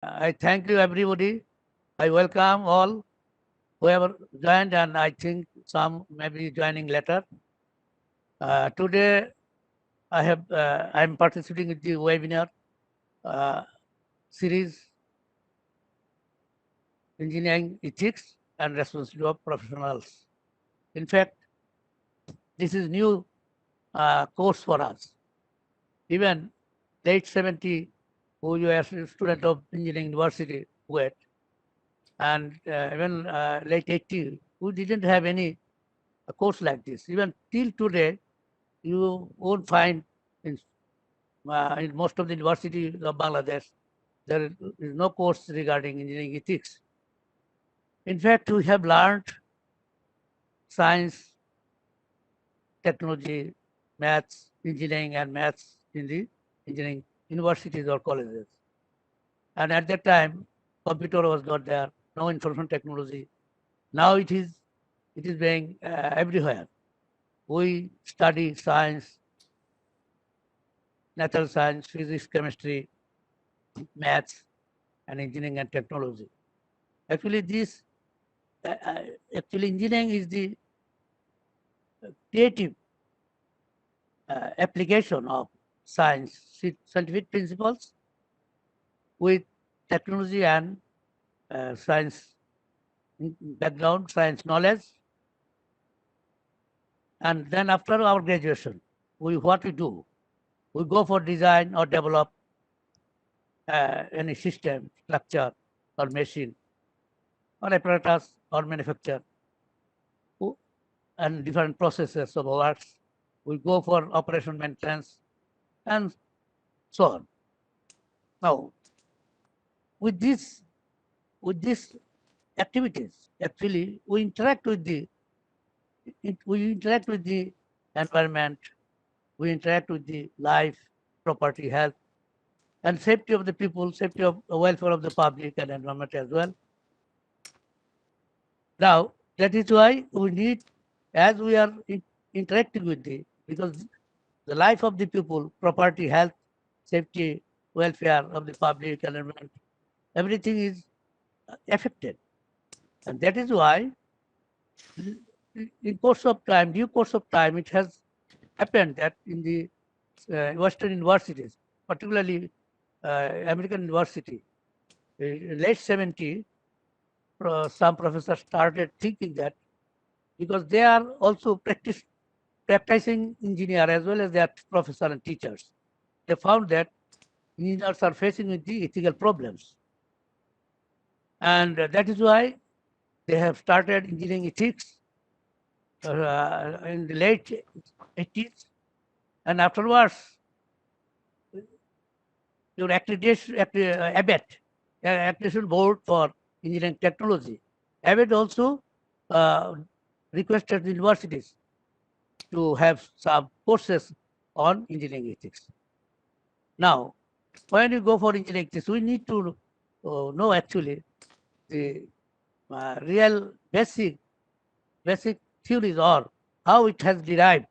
I thank you, everybody. I welcome all whoever joined, and I think some may be joining later. Today, I'm participating in the webinar uh, series, Engineering Ethics and Responsibility of Professionals. In fact, this is new course for us. Even late 70, who you are a student of engineering university, wet, and even late 80, who didn't have any course like this. Even till today, you won't find in most of the universities of Bangladesh, there is no course regarding engineering ethics. In fact, we have learned science, technology, maths, engineering, and maths in the engineering universities or colleges. And at that time, computer was not there, no information technology. Now it is being everywhere. We study science, natural science, physics, chemistry, maths, and engineering and technology. Actually, this actually engineering is the creative application of science, scientific principles with technology and science background, science knowledge. And then after our graduation, what we do, we go for design or develop any system, structure, or machine, or apparatus, or manufacture, and different processes of works. We go for operation maintenance, and so on. Now, with this, with these activities, actually, we interact with the environment, we interact with the life, property, health, and safety of the people, safety of welfare of the public and environment as well. Now, that is why we need, as we are interacting with because the life of the people, property, health, safety, welfare of the public and environment, everything is affected. And that is why in course of time, due course of time, it has happened that in the Western universities, particularly American university, in late 70, some professors started thinking that because they are also practicing engineer as well as they are professor and teachers. They found that engineers are facing with the ethical problems. And that is why they have started engineering ethics in the late 80s. And afterwards, your ABET, Accreditation Board for Engineering Technology, ABET also uh, requested the universities to have some courses on engineering ethics. Now, when you go for engineering ethics, we need to know actually the real basic theories or how it has derived.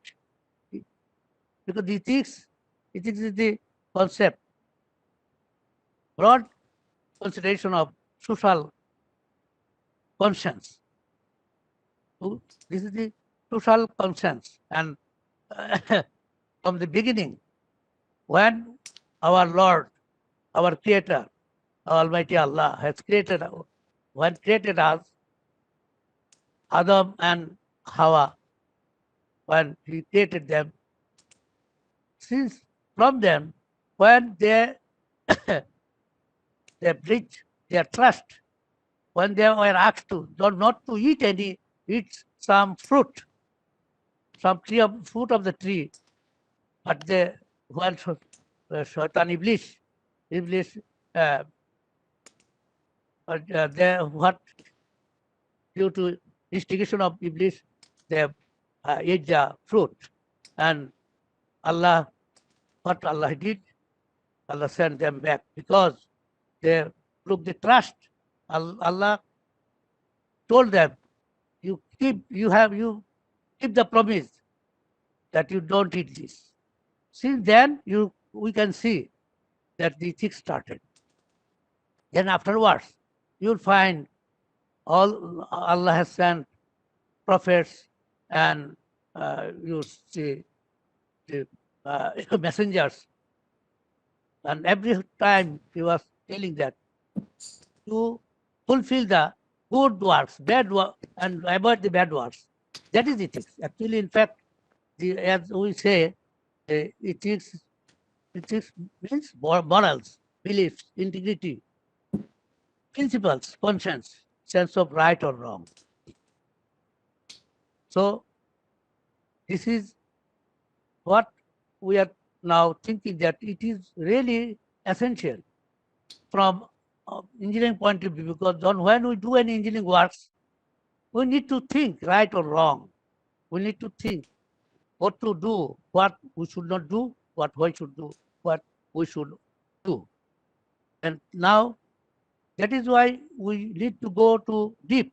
Because the ethics is the concept, broad consideration of social conscience. So this is the social conscience. And from the beginning, when our Lord, our Creator, Almighty Allah has created, when created us, Adam and Hawa, when He created them, since from them, when they they breached their trust, when they were asked to not to eat some fruit, some fruit of the tree, but they when Shaitan Iblis, uh, they what due to instigation of Iblis, they ate the fruit, and Allah, what Allah did, Allah sent them back because they broke the trust. Allah told them, you keep the promise that you don't eat this. Since then, we can see that the ethics started. Then afterwards, you'll find all Allah has sent prophets and you see the messengers. And every time he was telling that to fulfill the good works, bad work, and avoid the bad works. That is ethics. Actually, in fact, as we say, ethics, ethics means morals, beliefs, integrity, principles, conscience, sense of right or wrong. So this is what we are now thinking, that it is really essential from engineering point of view, because when we do any engineering works, we need to think right or wrong. We need to think what to do, what we should not do, what we should do, what we should do. And now that is why we need to go to deep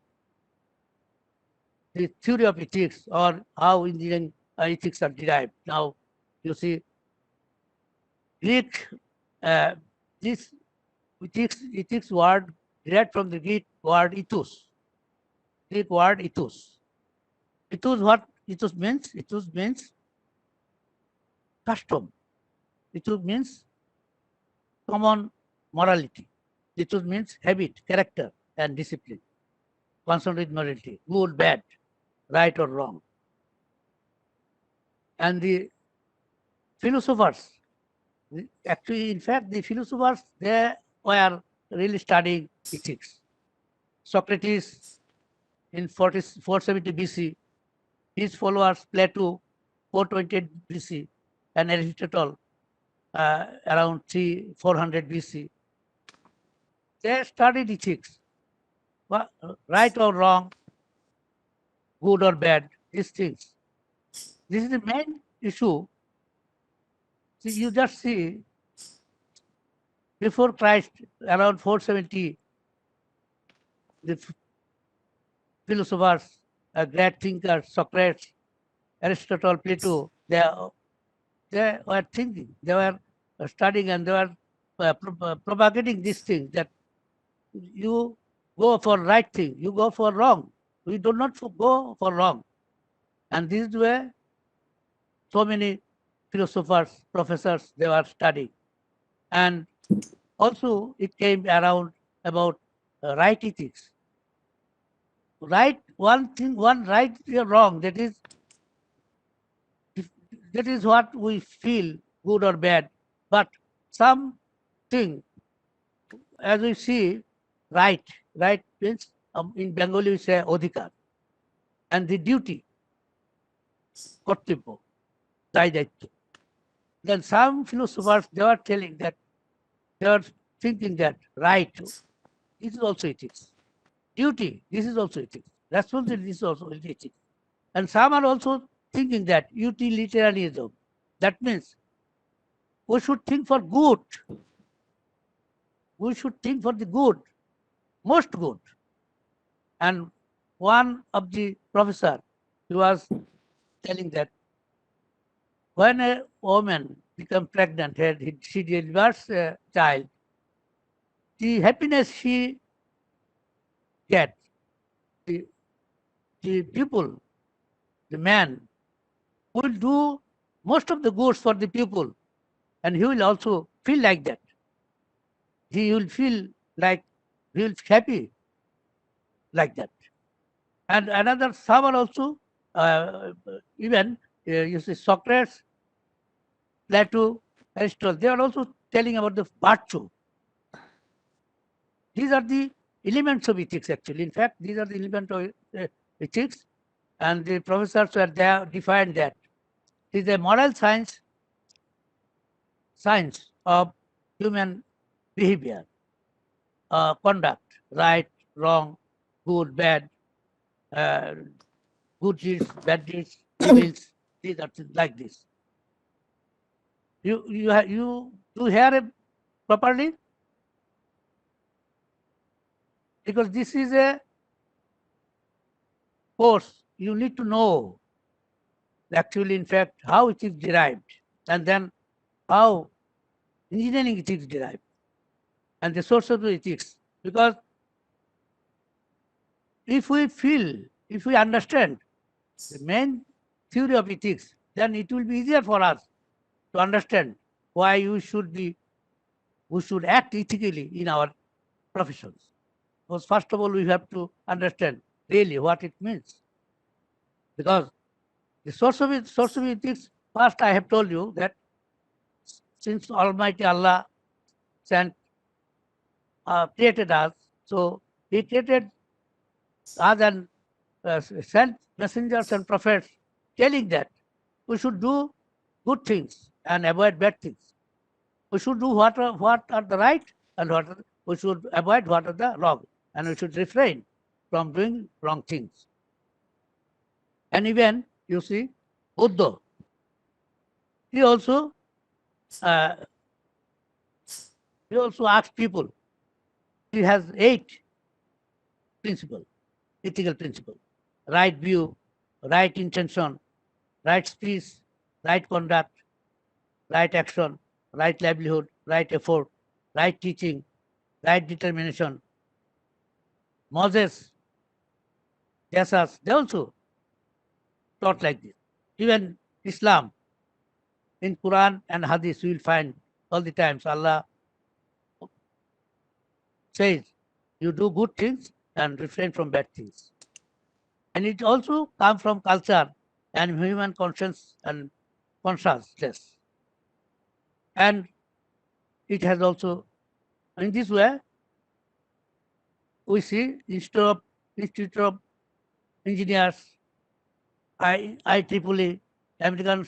the theory of ethics, or how engineering ethics are derived. Now, you see, Greek, this ethics word derived from the Greek word ethos. Greek word ethos. Ethos, what ethos means? Ethos means custom. Ethos means common morality. Ethos means habit, character, and discipline. Concerned with morality, good, bad, right or wrong. And the philosophers, actually, in fact, the philosophers, they were really studying ethics. Socrates in 470 BC, his followers Plato 428 BC, and Aristotle around 400 BC. They studied ethics, right or wrong, good or bad, these things. This is the main issue. See, you just see, before Christ, around 470, the philosophers, great thinkers, Socrates, Aristotle, Plato, they were thinking, they were studying, and they were propagating this thing, that you go for right thing, you go for wrong. We do not go for wrong. And this way, so many philosophers, professors, they were studying. And also, it came around about right ethics. Right, one thing, one right or wrong, that is what we feel, good or bad. But something, as we see, right means, in Bengali we say odhikar, and the duty, কর্তব্য, দায় দায়িত্ব. Then some philosophers, they were telling that, they were thinking that right, this is also ethics. Duty, this is also ethics. Responsibility, this is also ethics. And some are also thinking that utilitarianism, that means we should think for good. We should think for the good, most good. And one of the professor, he was telling that when a woman becomes pregnant, she delivers a child, the happiness she gets, the people, the man, will do most of the goods for the people, and he will also feel like that. He will feel like, he will be happy like that. And another, some are also, even you see, Socrates, Plato, Aristotle, they are also telling about the virtue. These are the elements of ethics, actually. In fact, these are the elements of ethics, and the professors were there defined that it is a moral science of human behavior, conduct, right, wrong, good, bad, good deeds, bad deeds, evils. These are things like this. You do hear it properly? Because this is a course, you need to know actually, in fact, how it is derived, and then how engineering it is derived. and the source of the ethics. Because if we understand the main theory of ethics, then it will be easier for us to understand why we should act ethically in our professions. Because first of all, we have to understand really what it means. Because the source of ethics, first I have told you that since Almighty Allah sent, created us, so He created us and sent messengers and prophets telling that we should do good things and avoid bad things. We should do what are the right and we should avoid what are the wrong, and we should refrain from doing wrong things. And even you see, Buddha, he also uh, asked people. He has 8 principles, ethical principles: right view, right intention, right speech, right conduct, right action, right livelihood, right effort, right teaching, right determination. Moses, Jesus, they also taught like this. Even Islam, in Quran and Hadith, you will find all the times Allah says, you do good things and refrain from bad things. And it also comes from culture and human conscience and consciousness. And it has also, in this way, we see Institute of Engineers, IEEE, American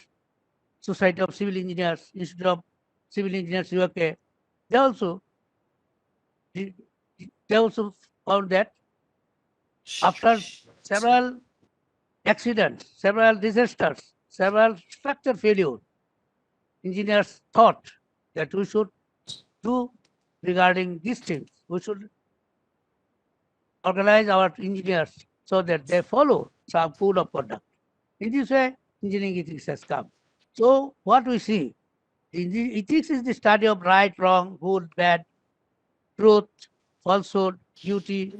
Society of Civil Engineers, Institute of Civil Engineers, UK, they also they also found that after several accidents, several disasters, several structure failure, engineers thought that we should do regarding these things. We should organize our engineers so that they follow some code of conduct. In this way, engineering ethics has come. So what we see, ethics is the study of right, wrong, good, bad, truth, falsehood, duty,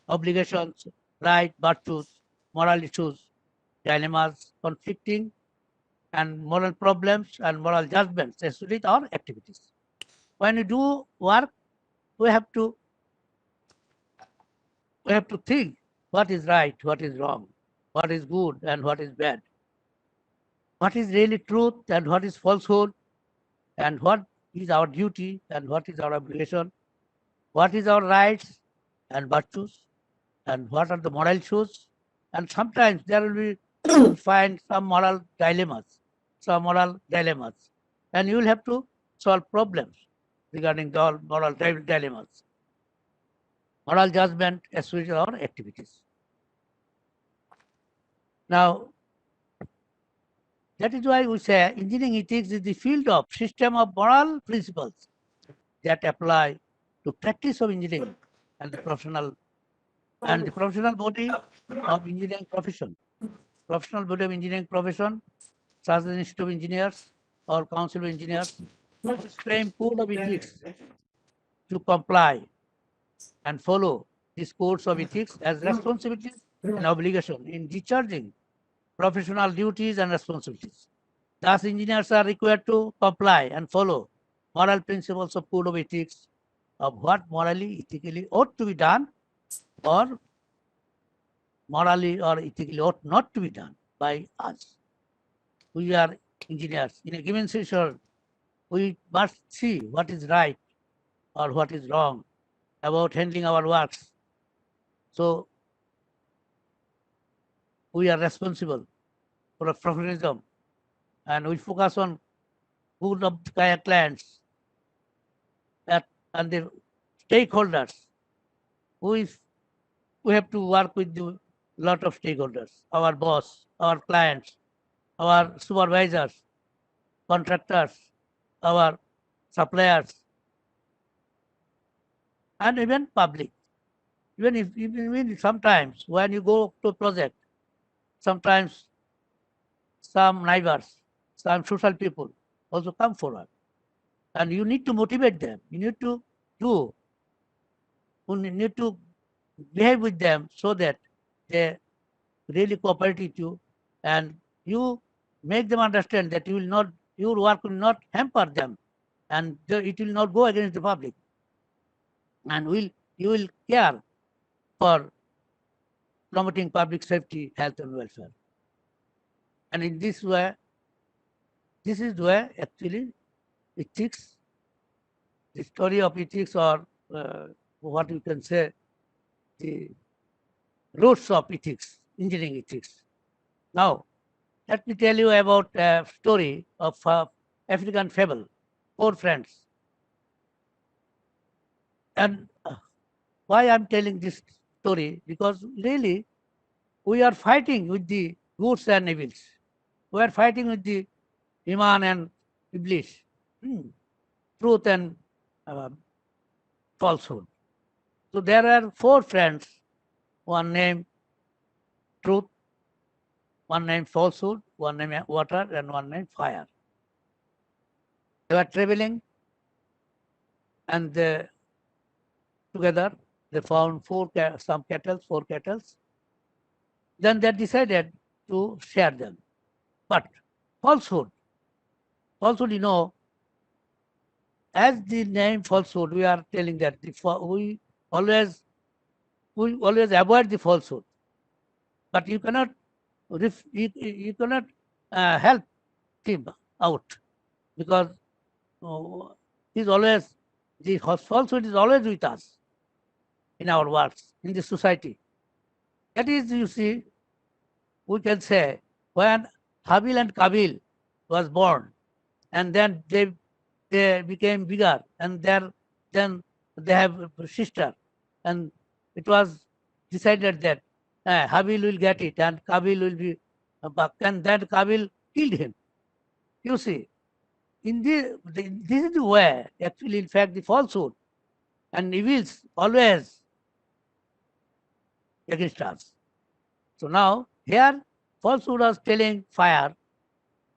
obligations, right, virtues, moral issues, dilemmas, conflicting, and moral problems and moral judgments associated with our activities. When we do work, we have to think what is right, what is wrong, what is good and what is bad, what is really truth and what is falsehood, and what is our duty and what is our obligation, what is our rights and virtues, and what are the moral issues. And sometimes there will be, you will find some moral dilemmas, and you will have to solve problems regarding the moral dilemmas, moral judgment associated with our activities. Now, that is why we say engineering ethics is the field of system of moral principles that apply to practice of engineering and the professional body of engineering profession. Professional body of engineering profession, such as Institute of Engineers or Council of Engineers, frame code of ethics to comply and follow these codes of ethics as responsibilities and obligation in discharging professional duties and responsibilities. Thus, engineers are required to comply and follow moral principles of code of ethics of what morally, ethically ought to be done, or morally or ethically ought not to be done by us. We are engineers. In a given situation, we must see what is right or what is wrong about handling our works. So we are responsible for a professionalism, and we focus on good of the clients and the stakeholders. We have to work with a lot of stakeholders: our boss, our clients, our supervisors, contractors, our suppliers, and even public. Even sometimes when you go to a project, sometimes some neighbors, some social people also come forward, and you need to motivate them. You need to do We need to behave with them so that they really cooperate with you, and you make them understand that your work will not hamper them, and it will not go against the public, and you will care for promoting public safety, health, and welfare. And in this way, this is where actually ethics, the story of ethics, or what you can say, the roots of ethics, engineering ethics. Now, let me tell you about a story of African fable, Four Friends. And why I'm telling this story? Because really, we are fighting with the goods and evils. We are fighting with the Iman and Iblis, truth and uh, falsehood. So there are four friends, one named truth, one named falsehood, one named water, and one named fire. They were traveling, and together they found four cattle. Then they decided to share them. But falsehood, falsehood, as the name falsehood, we are telling that we always avoid the falsehood. But you cannot you cannot help him out, because he's always the falsehood is always with us in our works, in the society. That is, you see, we can say when Habil and Kabil was born, and then they became bigger, and then they have a sister, and it was decided that Habil will get it and Kabil will be back, and then Kabil killed him. You see, this is the way, actually, in fact, the falsehood and evils always against us. So now here falsehood was telling fire,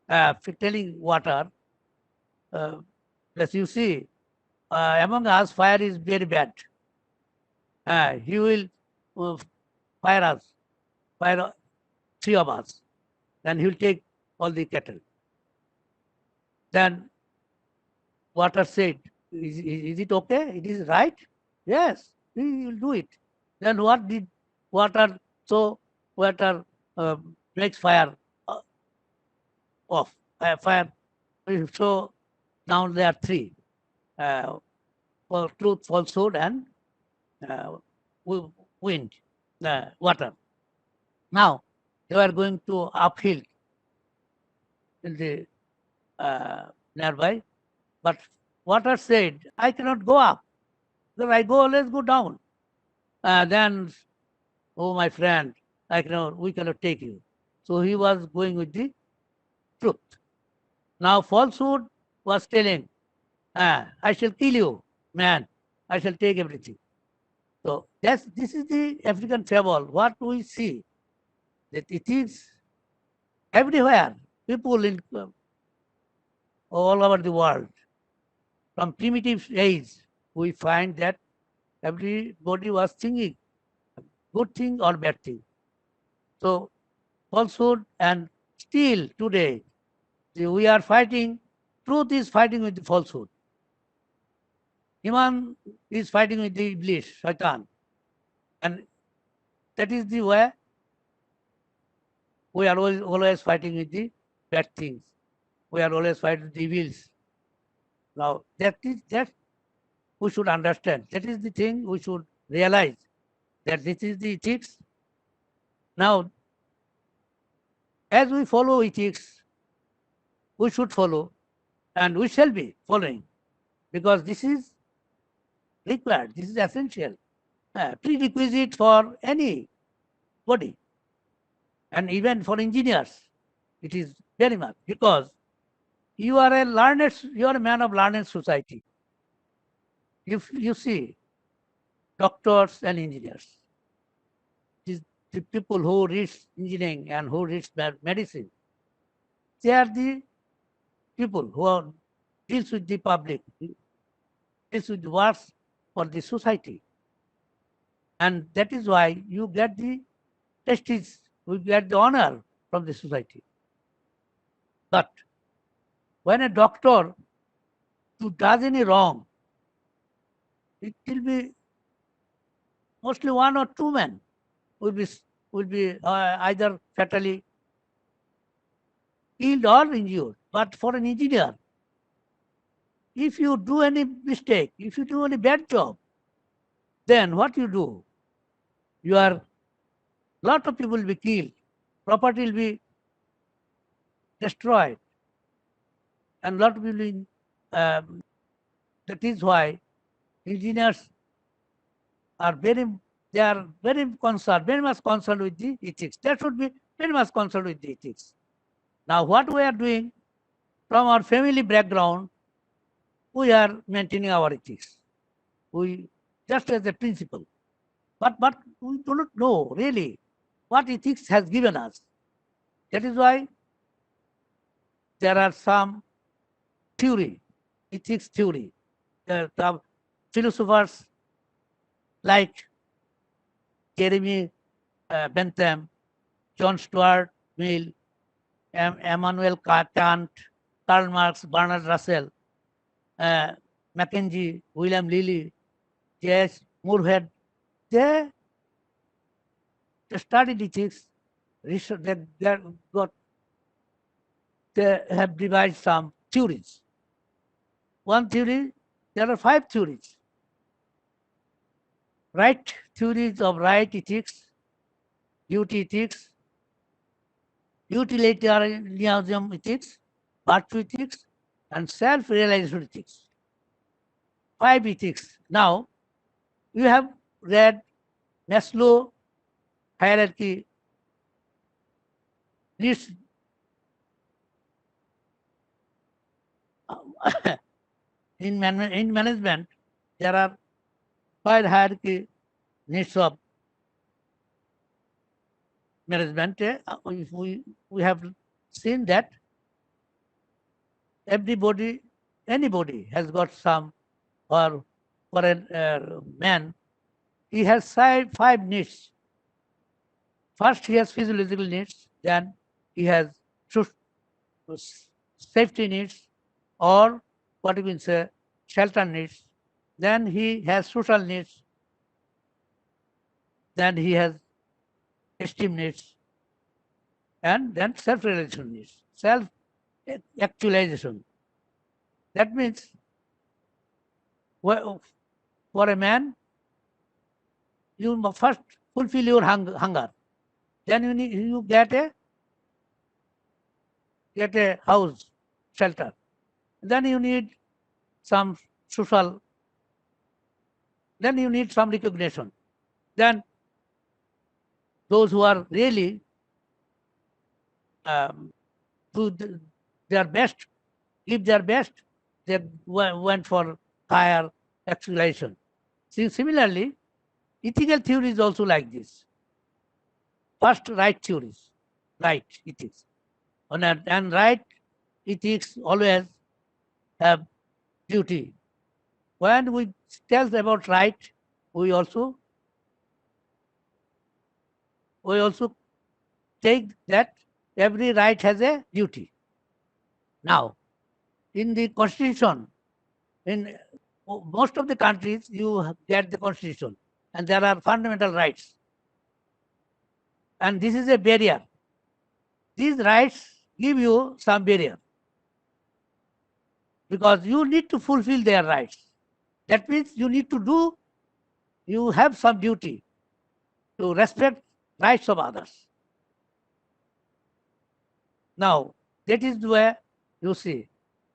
telling water, as you see, among us fire is very bad. He will fire us, fire three of us, then he will take all the cattle. Then water said, is it okay? It is right? Yes, we will do it. Then what did water? So water makes fire off. Fire. So now there are three: for truth, falsehood, and wind, water. Now they are going to uphill in the nearby, but water said, I cannot go up. Because I always go down. Then, oh my friend, we cannot take you. So he was going with the truth. Now falsehood was telling, I shall kill you, man. I shall take everything. So this is the African fable. What we see, that it is everywhere. People in all over the world, from primitive age, we find that everybody was thinking good thing or bad thing. So falsehood, and still today we are fighting. Truth is fighting with the falsehood. Iman is fighting with the Iblis, Shaitan. And that is the way we are always fighting with the bad things. We are always fighting with the evils. Now, that we should understand. That is the thing we should realize, that this is the ethics. Now, as we follow ethics, we should follow, and we shall be following, because this is required, this is essential, prerequisite for any body, and even for engineers. It is very much, because you are a man of learned society. If you see doctors and engineers, the people who read engineering and who read medicine, they are the people who deals with the public, deals with the works for the society. And that is why you get the prestige, you get the honor from the society. But when a doctor who does any wrong, it will be mostly one or two men will be either fatally killed or injured. But for an engineer, if you do any mistake, if you do any bad job, then what you do? You are lot of people will be killed, property will be destroyed, and lot of people will. That is why engineers are very concerned, very much concerned with the ethics. That should be very much concerned with the ethics. Now, what we are doing from our family background, we are maintaining our ethics. We just as a principle. But we do not know really what ethics has given us. That is why there are some theory, ethics theory. The philosophers like Jeremy Bentham, John Stuart Mill, Emmanuel Kant, Karl Marx, Bernard Russell, Mackenzie, William Lilly, J.S. Moorhead, they studied ethics, research, they have devised some theories. One theory, there are 5 theories. Right theories of right ethics, duty ethics, utilitarianism ethics, virtue ethics, and self-realization ethics. 5 ethics. Now, you have read Maslow hierarchy, needs in management, there are 5 hierarchy needs of management. If we have seen that anybody has got some, or for a man, he has 5 needs. First, he has physiological needs, then he has safety needs, or what you can say, shelter needs. Then he has social needs. Then he has esteem needs. And then self-realization needs, self-actualization. That means for a man, you must first fulfill your hunger. Then you get a house, shelter. Then you need some social, then you need some recognition. Then those who are really do their best, give their best, they went for higher actualization. See, similarly, ethical theory is also like this. First, right theories, right ethics. And right ethics always have duty. When we tell about right, we also take that every right has a duty. Now, in the constitution, in most of the countries, you get the constitution, and there are fundamental rights. And this is a barrier. These rights give you some barrier, because you need to fulfill their rights. That means you have some duty to respect rights of others. Now, that is where you see,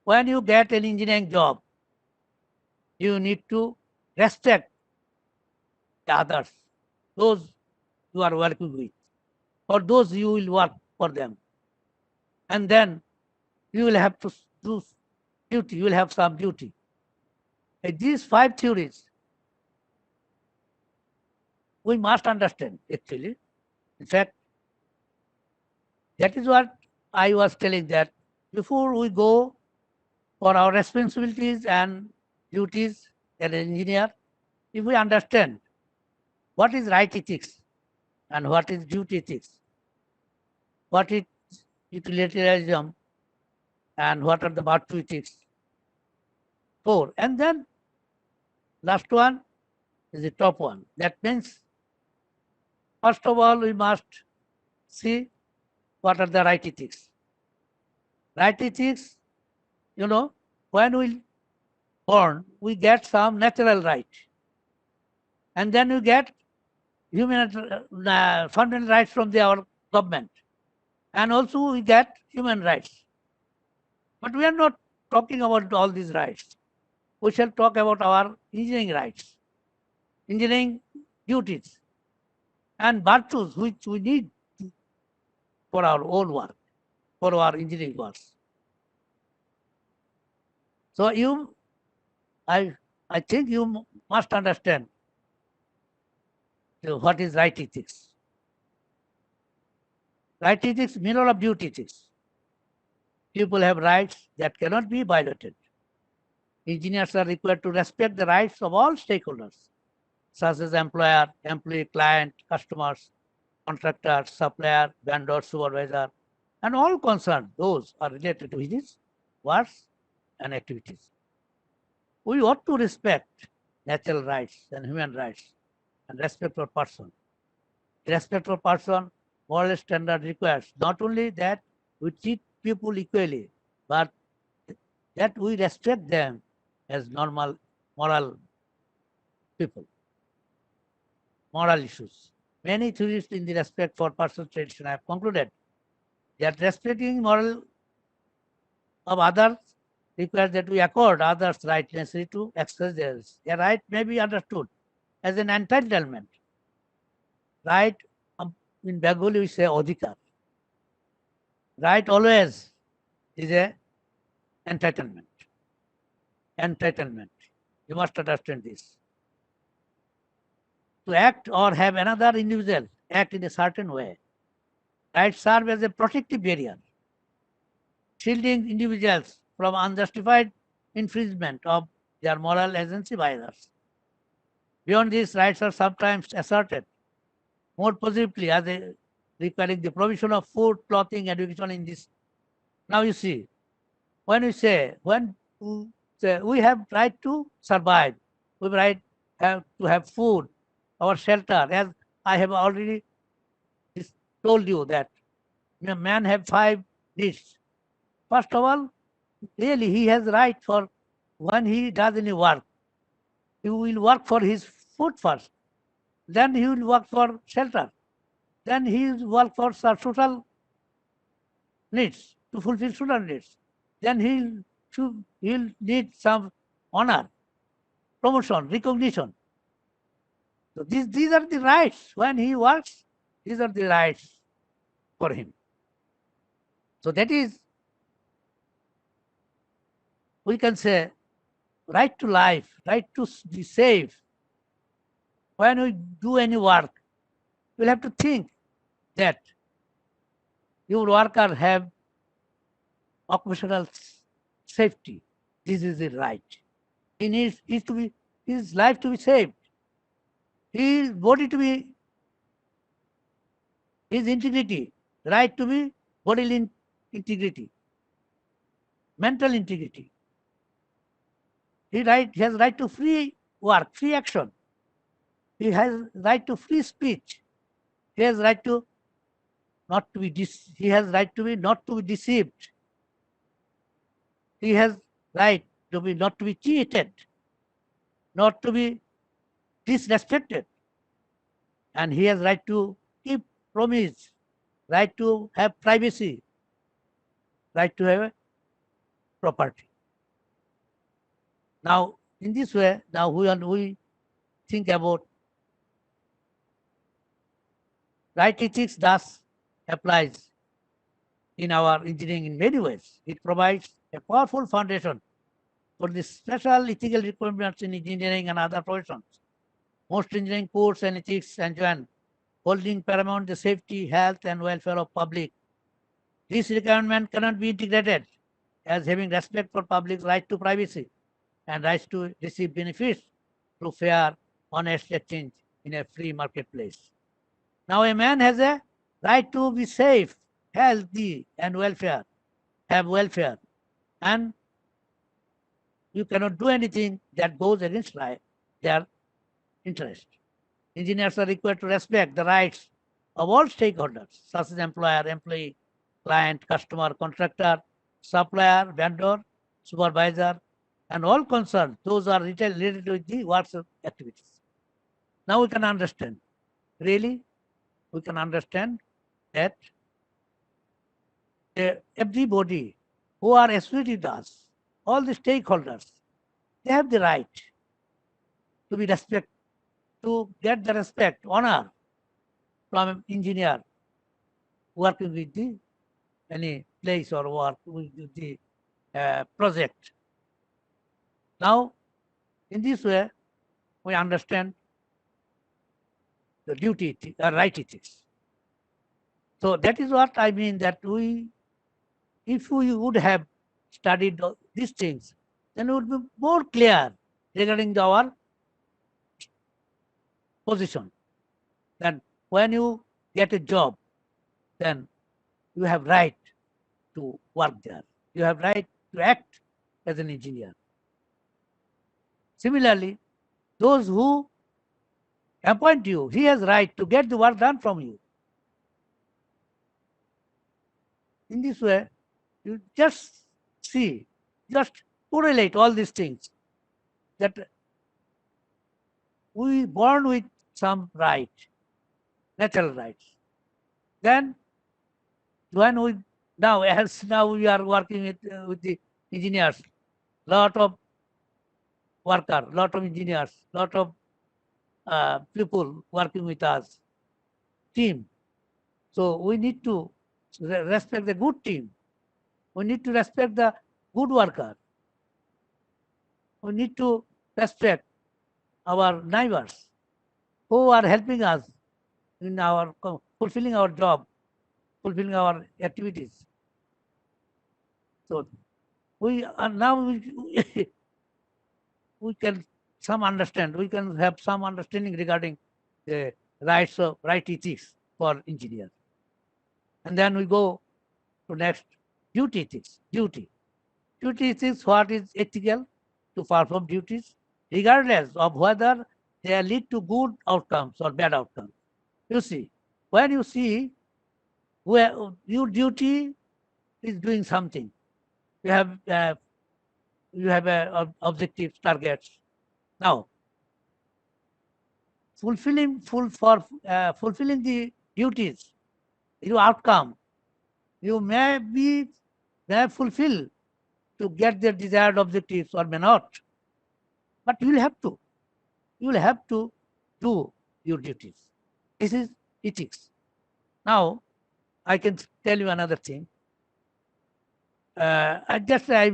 when you get an engineering job, you need to respect the others, those you are working with, or those you will work for them. And then you will have to do duty, you will have some duty. And these 5 theories, we must understand actually. In fact, that is what I was telling, that before we go for our responsibilities and duties as an engineer, if we understand what is right ethics and what is duty ethics, what is utilitarianism and what are the virtue ethics. 4. And then last one is the top one. That means, first of all, we must see what are the right ethics. Right ethics, when we born, we get some natural right. And then we get fundamental rights from our government. And also we get human rights. But we are not talking about all these rights. We shall talk about our engineering rights, engineering duties, and virtues which we need for our own work, for our engineering works. So I think you must understand what is right ethics. Right ethics, mineral of duty ethics. People have rights that cannot be violated. Engineers are required to respect the rights of all stakeholders, such as employer, employee, client, customers, contractor, supplier, vendor, supervisor, and all concerned, those are related to his works and activities. We ought to respect natural rights and human rights and respect for person. Respect for person, moral standard requires not only that we treat people equally, but that we respect them as normal moral people. Moral issues. Many theorists in the respect for personal tradition have concluded that respecting moral of others requires that we accord others right necessary to exercise theirs. A right may be understood as an entitlement. Right, in Bengali we say adhikar. Right always is a entitlement. Entitlement. You must understand this. To act or have another individual act in a certain way. Rights serve as a protective barrier, shielding individuals from unjustified infringement of their moral agency by others. Beyond this, rights are sometimes asserted more positively as requiring the provision of food, clothing, education in this. Now you see, when we say we have right to survive, we have to have food, our shelter, as I have already told you that man have 5 needs. First of all, really he has right for when he does any work. He will work for his food first. Then he will work for shelter. Then he will work for social needs, to fulfill social needs. Then he'll need some honor, promotion, recognition. So these are the rights. When he works, these are the rights for him. So that is, we can say, right to life, right to be safe. When we do any work, you'll have to think that your worker have occupational safety. This is the right. He needs his life to be saved. His body to be, his integrity, right to be bodily integrity, mental integrity. He has right to free work, free action. He has right to free speech. He has right to not to be he has right to be not to be deceived. He has right to be not to be cheated, not to be disrespected. And he has right to keep promise, right to have privacy, right to have property. Now, in this way, now we think about right ethics thus applies in our engineering in many ways. It provides a powerful foundation for the special ethical requirements in engineering and other professions. Most engineering codes and ethics enjoin holding paramount the safety, health, and welfare of public. This requirement cannot be integrated as having respect for public's right to privacy and rights to receive benefits through fair, honest exchange in a free marketplace. Now a man has a right to be safe, healthy, and have welfare, and you cannot do anything that goes against their interest. Engineers are required to respect the rights of all stakeholders, such as employer, employee, client, customer, contractor, supplier, vendor, supervisor, and all concerned. Those are related with the works activities. Now we can understand. Really, we can understand that everybody who are associated with us, all the stakeholders, they have the right to be respect, to get the respect, honor from an engineer working with the any place or work with the project. Now, in this way, we understand the duty, right ethics. So that is what I mean that if we would have studied these things, then it would be more clear regarding our position. Then when you get a job, then you have right to work there. You have right to act as an engineer. Similarly, those who appoint you, he has right to get the work done from you. In this way, you just see, just correlate all these things that we born with some right, natural rights. Then when we now we are working with the engineers, lot of worker, lot of engineers, lot of people working with us, team. So we need to respect the good team. We need to respect the good worker. We need to respect our neighbors who are helping us in our fulfilling our job, fulfilling our activities. So we are now we can we can have some understanding regarding the right ethics for engineers. And then we go to next, duty ethics. Duty ethics, what is ethical to perform duties, regardless of whether they lead to good outcomes or bad outcomes. You see, when you see where your duty is doing something, you have objectives, targets. Now, fulfilling the duties, your outcome, you may fulfill to get their desired objectives or may not, but you will have to do your duties. This is ethics. Now, I can tell you another thing. I'm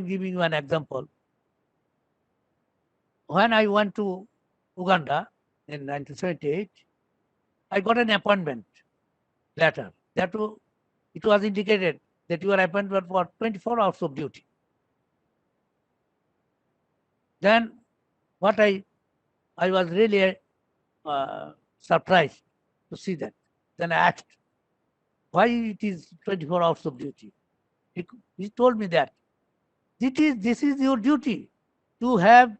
giving you an example. When I went to Uganda in 1978, I got an appointment letter. It was indicated that you are appointed for 24 hours of duty. Then what I was really surprised to see that. Then I asked, why it is 24 hours of duty? He told me that this is your duty to have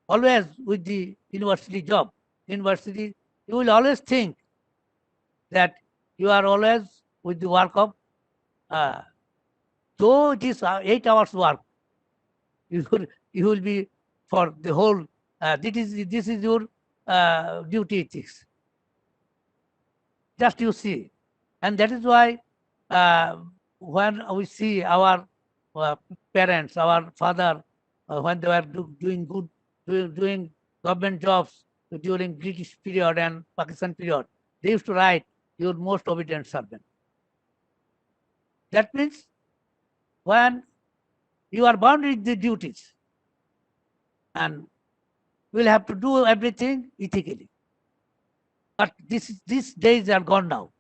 always with the university job. University, you will always think that you are always with the work of, though it is 8 hours work, you will be for the whole, this is your duty ethics. Just you see. And that is why when we see our parents, our father, when they were doing government jobs during British period and Pakistan period, they used to write, your most obedient servant. That means when you are bound with the duties and will have to do everything ethically. But these days are gone now.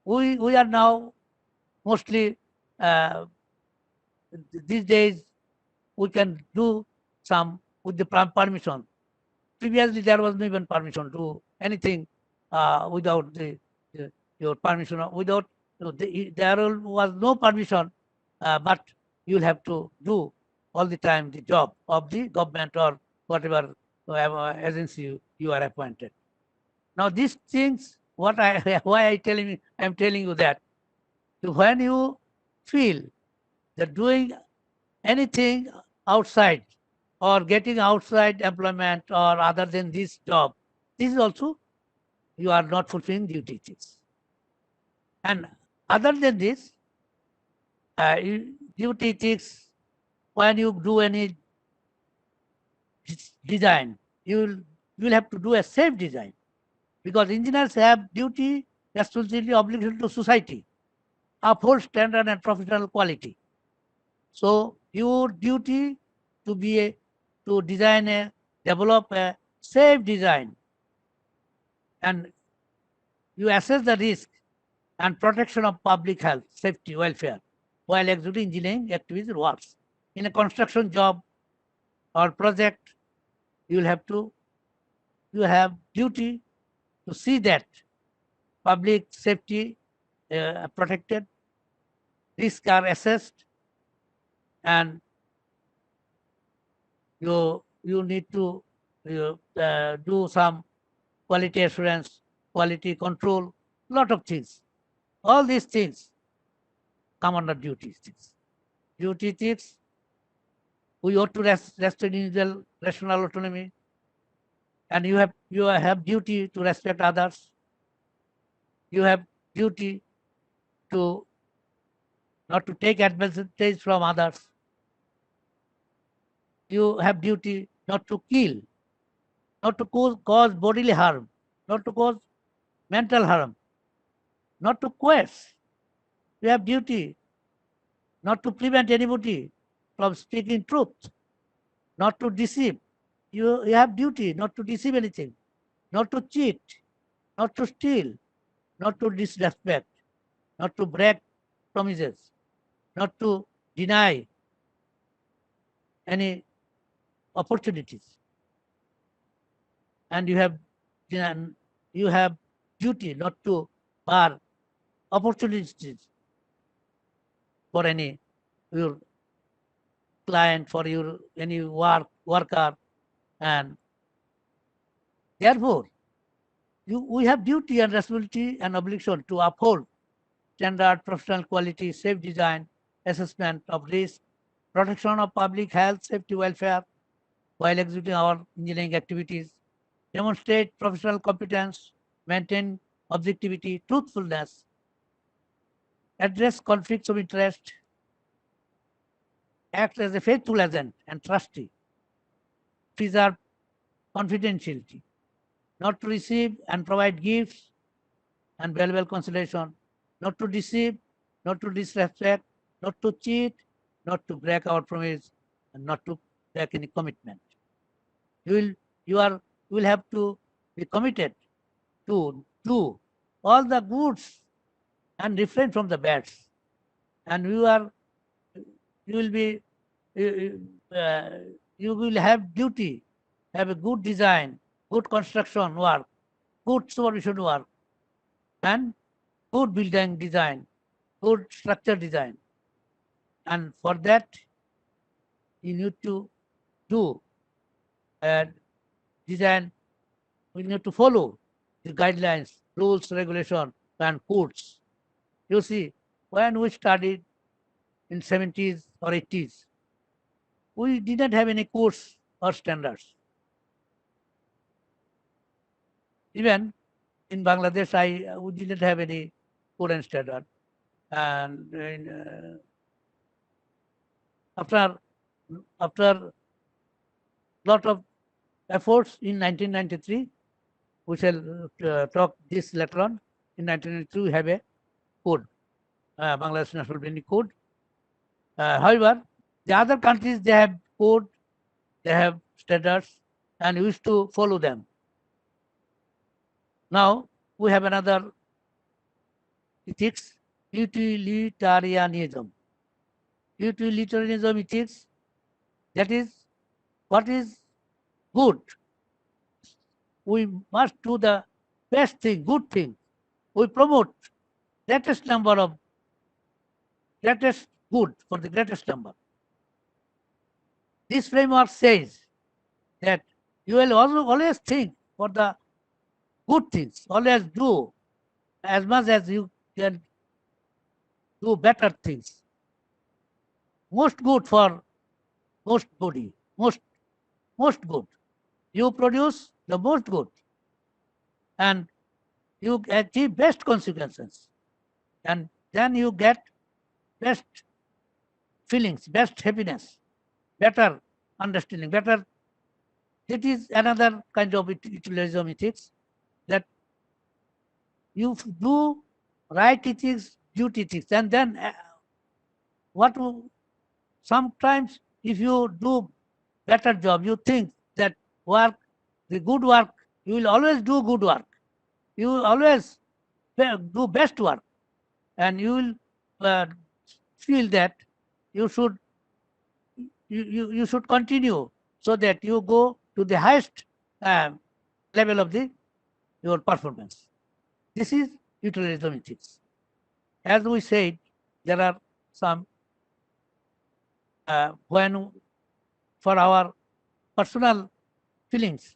We are now mostly these days we can do some with the permission. previously there was no even permission to do anything without your permission, without there was no permission, but you'll have to do all the time the job of the government or whatever agency you are appointed. Now these things, what I why I'm telling you that when you feel that doing anything outside or getting outside employment or other than this job, this is also you are not fulfilling duties. And other than this, duty ethics, when you do any design, you will have to do a safe design, because engineers have duty, responsibility, obligation to society, uphold standard and professional quality. So your duty to be to develop a safe design, and you assess the risk and protection of public health, safety, welfare while executing engineering activities works. In a construction job or project, you have duty to see that public safety protected, risks are assessed, and you need to do some quality assurance, quality control, lot of things. All these things come under duty ethics. Duty ethics, we ought to respect individual rational autonomy, and you have duty to respect others. You have duty to not to take advantage from others. You have duty not to kill, not to cause bodily harm, not to cause mental harm, not to coerce. You have duty not to prevent anybody from speaking truth, not to deceive. You have duty not to deceive anything, not to cheat, not to steal, not to disrespect, not to break promises, not to deny any opportunities. And you have duty not to bar opportunities for any your client, for your any worker, and therefore we have duty and responsibility and obligation to uphold standard, professional quality, safe design, assessment of risk, protection of public health, safety, welfare while executing our engineering activities, demonstrate professional competence, maintain objectivity, truthfulness, address conflicts of interest, act as a faithful agent and trustee, preserve confidentiality, not to receive and provide gifts and valuable consideration, not to deceive, not to disrespect, not to cheat, not to break our promise, and not to break any commitment. You will you are you will have to be committed to do all the goods and refrain from the bads. And you will be uh, you will have duty, have a good design, good construction work, good supervision work, and good building design, good structure design. And for that, you need to do and design. We need to follow the guidelines, rules, regulation, and codes. You see, when we studied in 70s or 80s, we didn't have any codes or standards. Even in Bangladesh, we didn't have any code and standard. And after lot of efforts in 1993, we shall talk this later on. In 1992, we have a code, Bangladesh National Building Code. However, the other countries, they have code, they have standards, and we used to follow them. Now we have another ethics, utilitarianism. Utilitarianism ethics, that is what is good we must do the best thing, good thing. We promote greatest number of greatest good for the greatest number. This framework says that you will also always think for the good things, always do as much as you can do better things. Most good for most body, most good. You produce the most good and you achieve best consequences. And then you get best feelings, best happiness, better understanding, better. It is another kind of utilitarianism ethics that you do right ethics, duty ethics, and then what sometimes if you do better job, you think that work, the good work, you will always do good work. You will always do best work, and you will feel that you should you should continue so that you go to the highest level of your performance. This is utilitarianism ethics. As we said, there are some when for our personal feelings,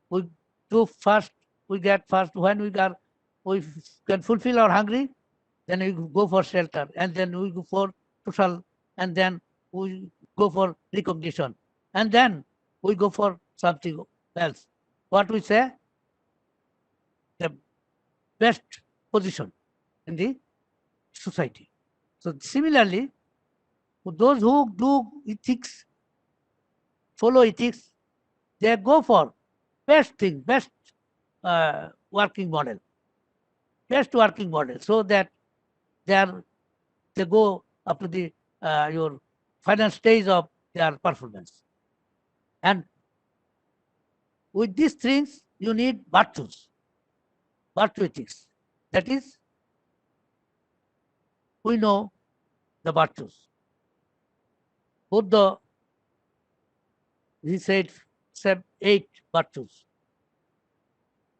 we do first, we get first when we can fulfill our hungry, then we go for shelter, and then we go for social, and then we go for recognition, and then we go for something else. What we say, the best position in the society. So similarly, those who do ethics, follow ethics, they go for best thing, best working model, so that they go up to the your final stage of their performance. And with these things, you need virtues, virtue ethics. That is, we know the virtues. Buddha, he said 8 virtues.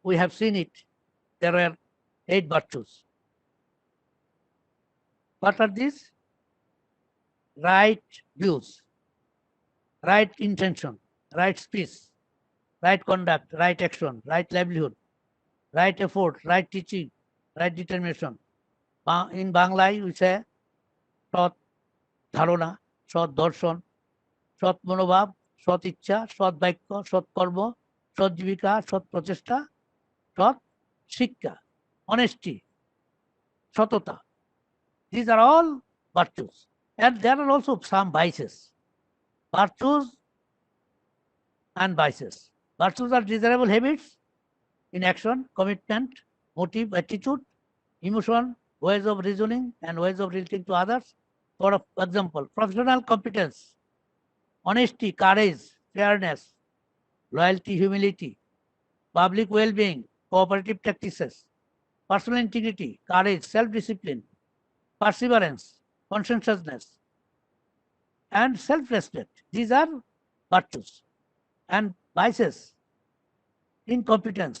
We have seen it. There were 8 virtues. What are these? Right views, right intention, right speech, right conduct, right action, right livelihood, right effort, right teaching, right determination. In Bangla, we say সৎ ধারণা, সৎ দর্শন, সৎ মনোভাব, সৎ ইচ্ছা, সৎ বাক্য, সৎ কর্ম, সৎ জীবিকা, সৎ প্রচেষ্টা, সৎ শিক্ষা, honesty, সততা. These are all virtues. And there are also some vices. Virtues and vices. Virtues are desirable habits in action, commitment, motive, attitude, emotion, ways of reasoning, and ways of relating to others. For example, professional competence, honesty, courage, fairness, loyalty, humility, public well-being, cooperative practices, personal integrity, courage, self-discipline, perseverance, conscientiousness, and self-respect. These are virtues. And vices, incompetence,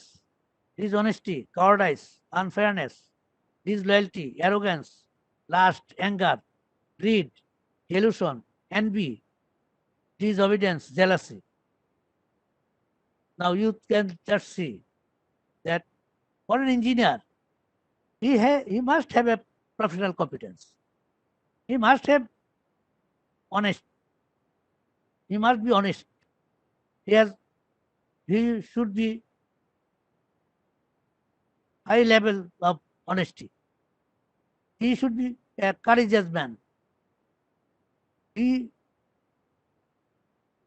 dishonesty, cowardice, unfairness, disloyalty, arrogance, lust, anger, greed, delusion, envy, disobedience, jealousy. Now you can just see that for an engineer, he must have a professional competence. He must have honest. He must be honest. He should be high level of honesty. He should be a courageous man. He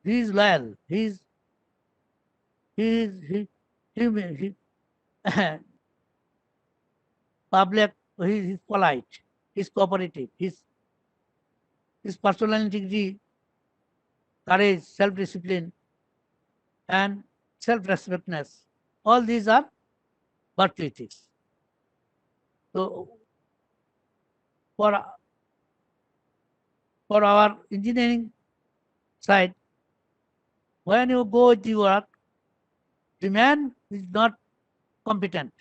is loyal. He public. He is polite. He is cooperative. His personal integrity, courage, self-discipline, and self-respectness. All these are virtue ethics. So for our engineering side, when you go to work, the man is not competent,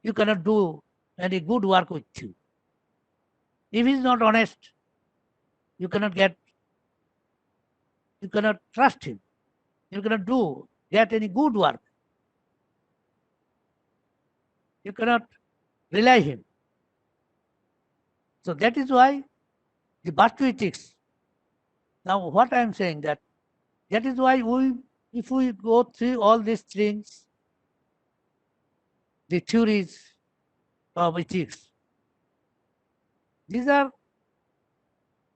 you cannot do any good work with you. If he is not honest, you cannot trust him. You cannot get any good work. You cannot rely him. So that is why the virtue ethics. Now, what I am saying that is why if we go through all these things, the theories of ethics, these are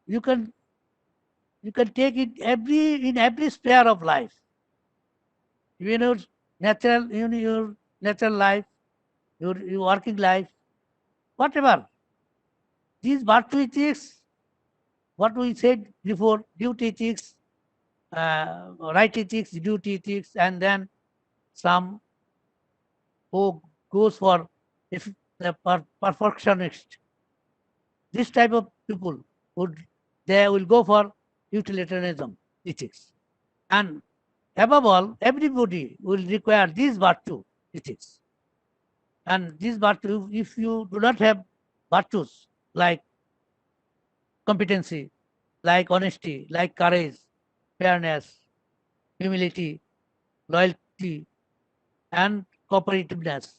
you can take it in every sphere of life. In your natural life, your working life, whatever. These virtue ethics, what we said before, duty ethics, right ethics, duty ethics, and then some who goes for if the perfectionist. This type of people they will go for utilitarianism ethics. And above all, everybody will require these virtue ethics. And these virtues, if you do not have virtues like competency, like honesty, like courage, fairness, humility, loyalty, and cooperativeness,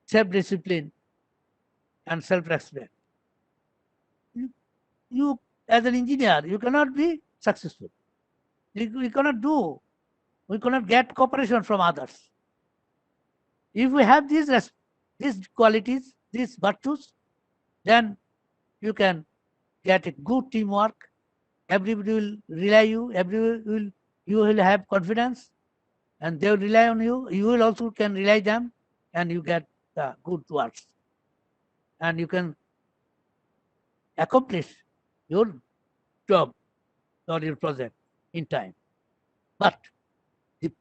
self-discipline, and self-respect, you as an engineer, you cannot be successful. We cannot get cooperation from others. If we have these qualities, these virtues, then you can get a good teamwork. Everybody will rely you. You will have confidence, and they will rely on you. You will also can rely them, and you get good works, and you can accomplish your job or your project in time. But the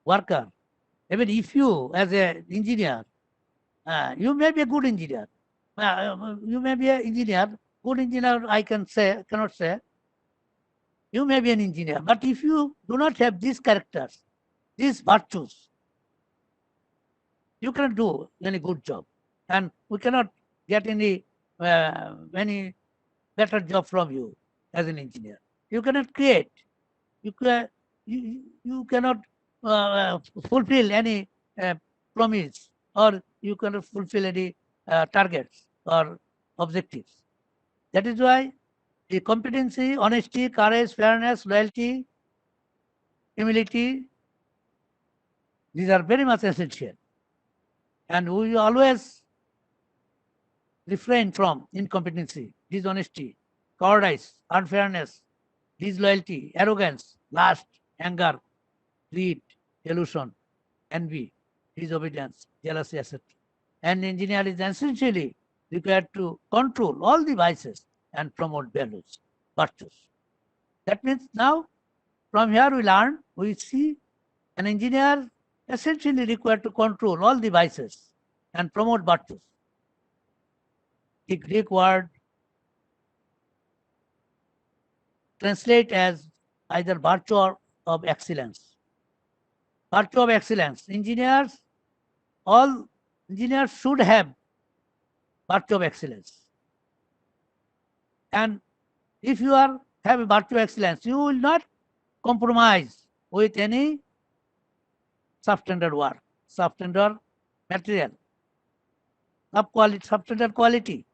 worker, even if you as an engineer, you may be a good engineer. You may be an engineer, good engineer. Cannot say. You may be an engineer, but if you do not have these characters, these virtues, you cannot do any good job, and we cannot get any better job from you as an engineer. You cannot create. You cannot fulfill any promise, or you cannot fulfill any targets or objectives. That is why the competency, honesty, courage, fairness, loyalty, humility, these are very much essential. And we always refrain from incompetency, dishonesty, cowardice, unfairness, disloyalty, arrogance, lust, anger, greed, delusion, envy, disobedience, jealousy, etc. An engineer is essentially required to control all the vices and promote values, virtues. That means now, from here we see an engineer essentially required to control all the vices and promote virtues. The Greek word translate as either virtue or of excellence. Virtue of excellence. All engineers should have virtue of excellence. And if you have a virtue of excellence, you will not compromise with any substandard work, substandard material, substandard quality.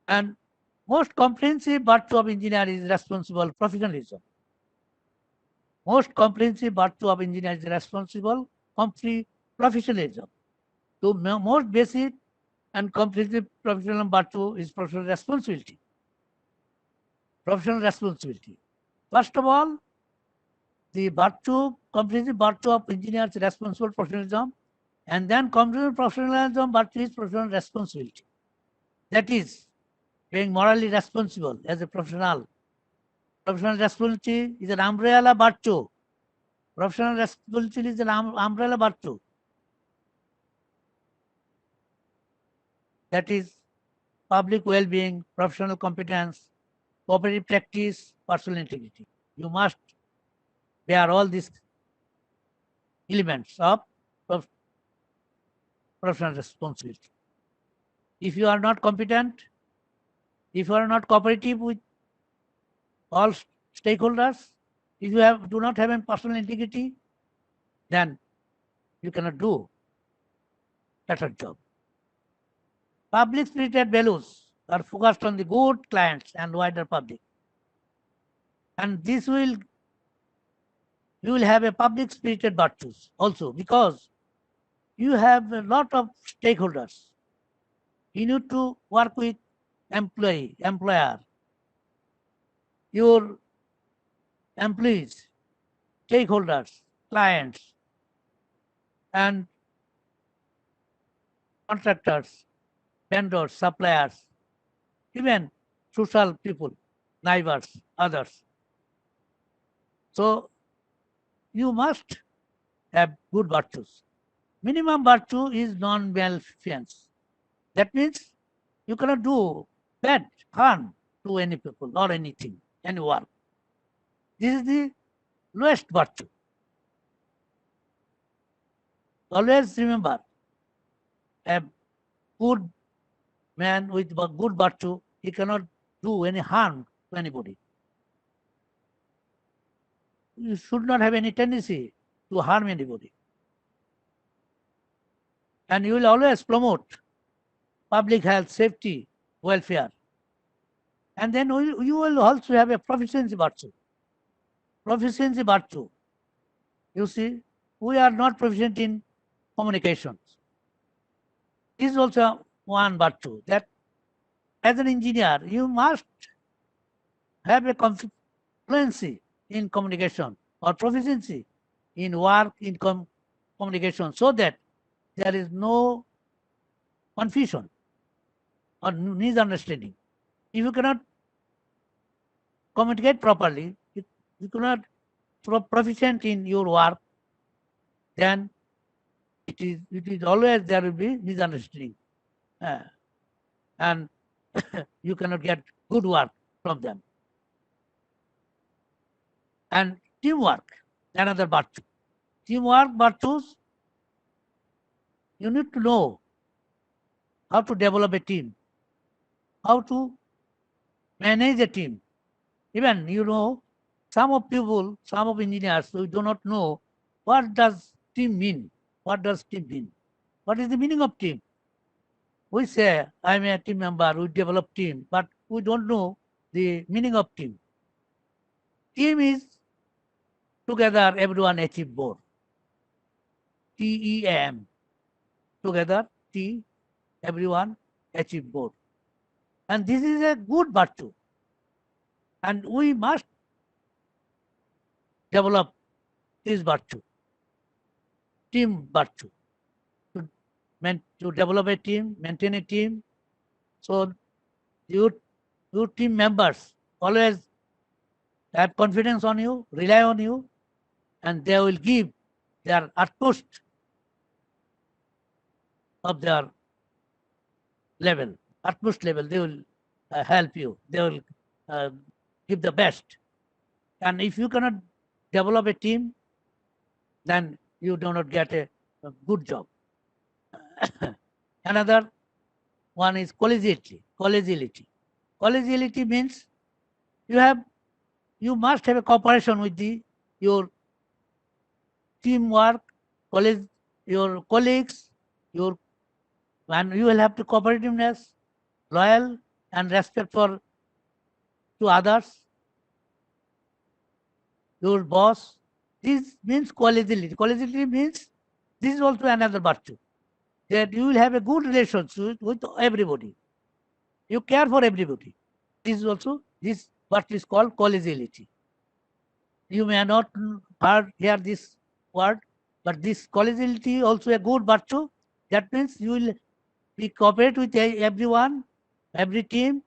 And most comprehensive virtue of engineer is responsible professionalism. Most comprehensive virtue of engineer is responsible professionalism. So most basic and comprehensive professional virtue is professional responsibility. Professional responsibility. First of all, the comprehensive virtue of engineers is responsible professionalism, and then comprehensive professionalism virtue is professional responsibility. That is being morally responsible as a professional. Professional responsibility is an umbrella virtue. Professional responsibility is an umbrella virtue. That is public well-being, professional competence, cooperative practice, personal integrity. You must bear all these elements of professional responsibility. If you are not competent, if you are not cooperative with all stakeholders, if you do not have any personal integrity, then you cannot do better job. Public spirited values are focused on the good clients and wider public. And this will, you will have a public spirited virtues also, because you have a lot of stakeholders. You need to work with employer, your employees, stakeholders, clients, and contractors, vendors, suppliers, even social people, neighbors, others. So you must have good virtues. Minimum virtue is non-malfeasance. That means you cannot do bad, harm to any people or anything, any work. This is the lowest virtue. Always remember, a good man with good virtue, he cannot do any harm to anybody. You should not have any tendency to harm anybody. And you will always promote public health, safety, welfare. And then you will also have a proficiency virtue. Proficiency virtue. You see, we are not proficient in communications. This is also one virtue, that as an engineer, you must have a fluency in communication or proficiency in work in communication, so that there is no confusion or misunderstanding. If you cannot communicate properly, you cannot proficient in your work, then it is always there will be misunderstanding, and you cannot get good work from them. And teamwork, another virtue. Teamwork virtues, you need to know how to develop a team, how to manage a team. Even, some of people, some of engineers, who do not know what does team mean. What does team mean? What is the meaning of team? We say, I'm a team member, we develop team, but we don't know the meaning of team. Team is together everyone achieve more. TEAM. Together, everyone achieve more. And this is a good virtue. And we must develop this virtue, team virtue, to develop a team, maintain a team. So your team members always have confidence on you, rely on you, and they will give their utmost of their level, utmost level. They will help you. They will give the best. And if you cannot develop a team, then you do not get a good job. Another one is collegiality. Collegiality means you must have a cooperation with your teamwork, your colleagues, and you will have to cooperativeness, loyal, and respect to others, your boss. This means collegiality. Collegiality means, this is also another virtue, that you will have a good relationship with everybody. You care for everybody. This virtue is called collegiality. You may not hear this word, but this collegiality also a good virtue. That means you will be cooperate with everyone, every team,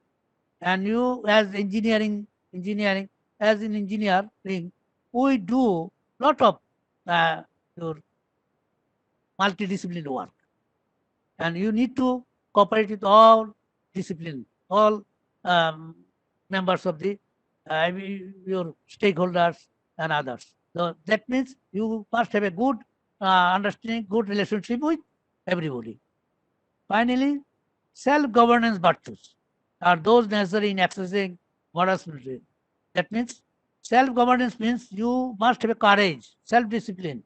and you as engineering, as an engineering, we do lot of your multidisciplinary work, and you need to cooperate with all discipline all members of the your stakeholders and others. So that means you must have a good understanding, good relationship with everybody. Finally, self-governance virtues are those necessary in accessing moral spirit. That means self-governance means you must have a courage, self-discipline,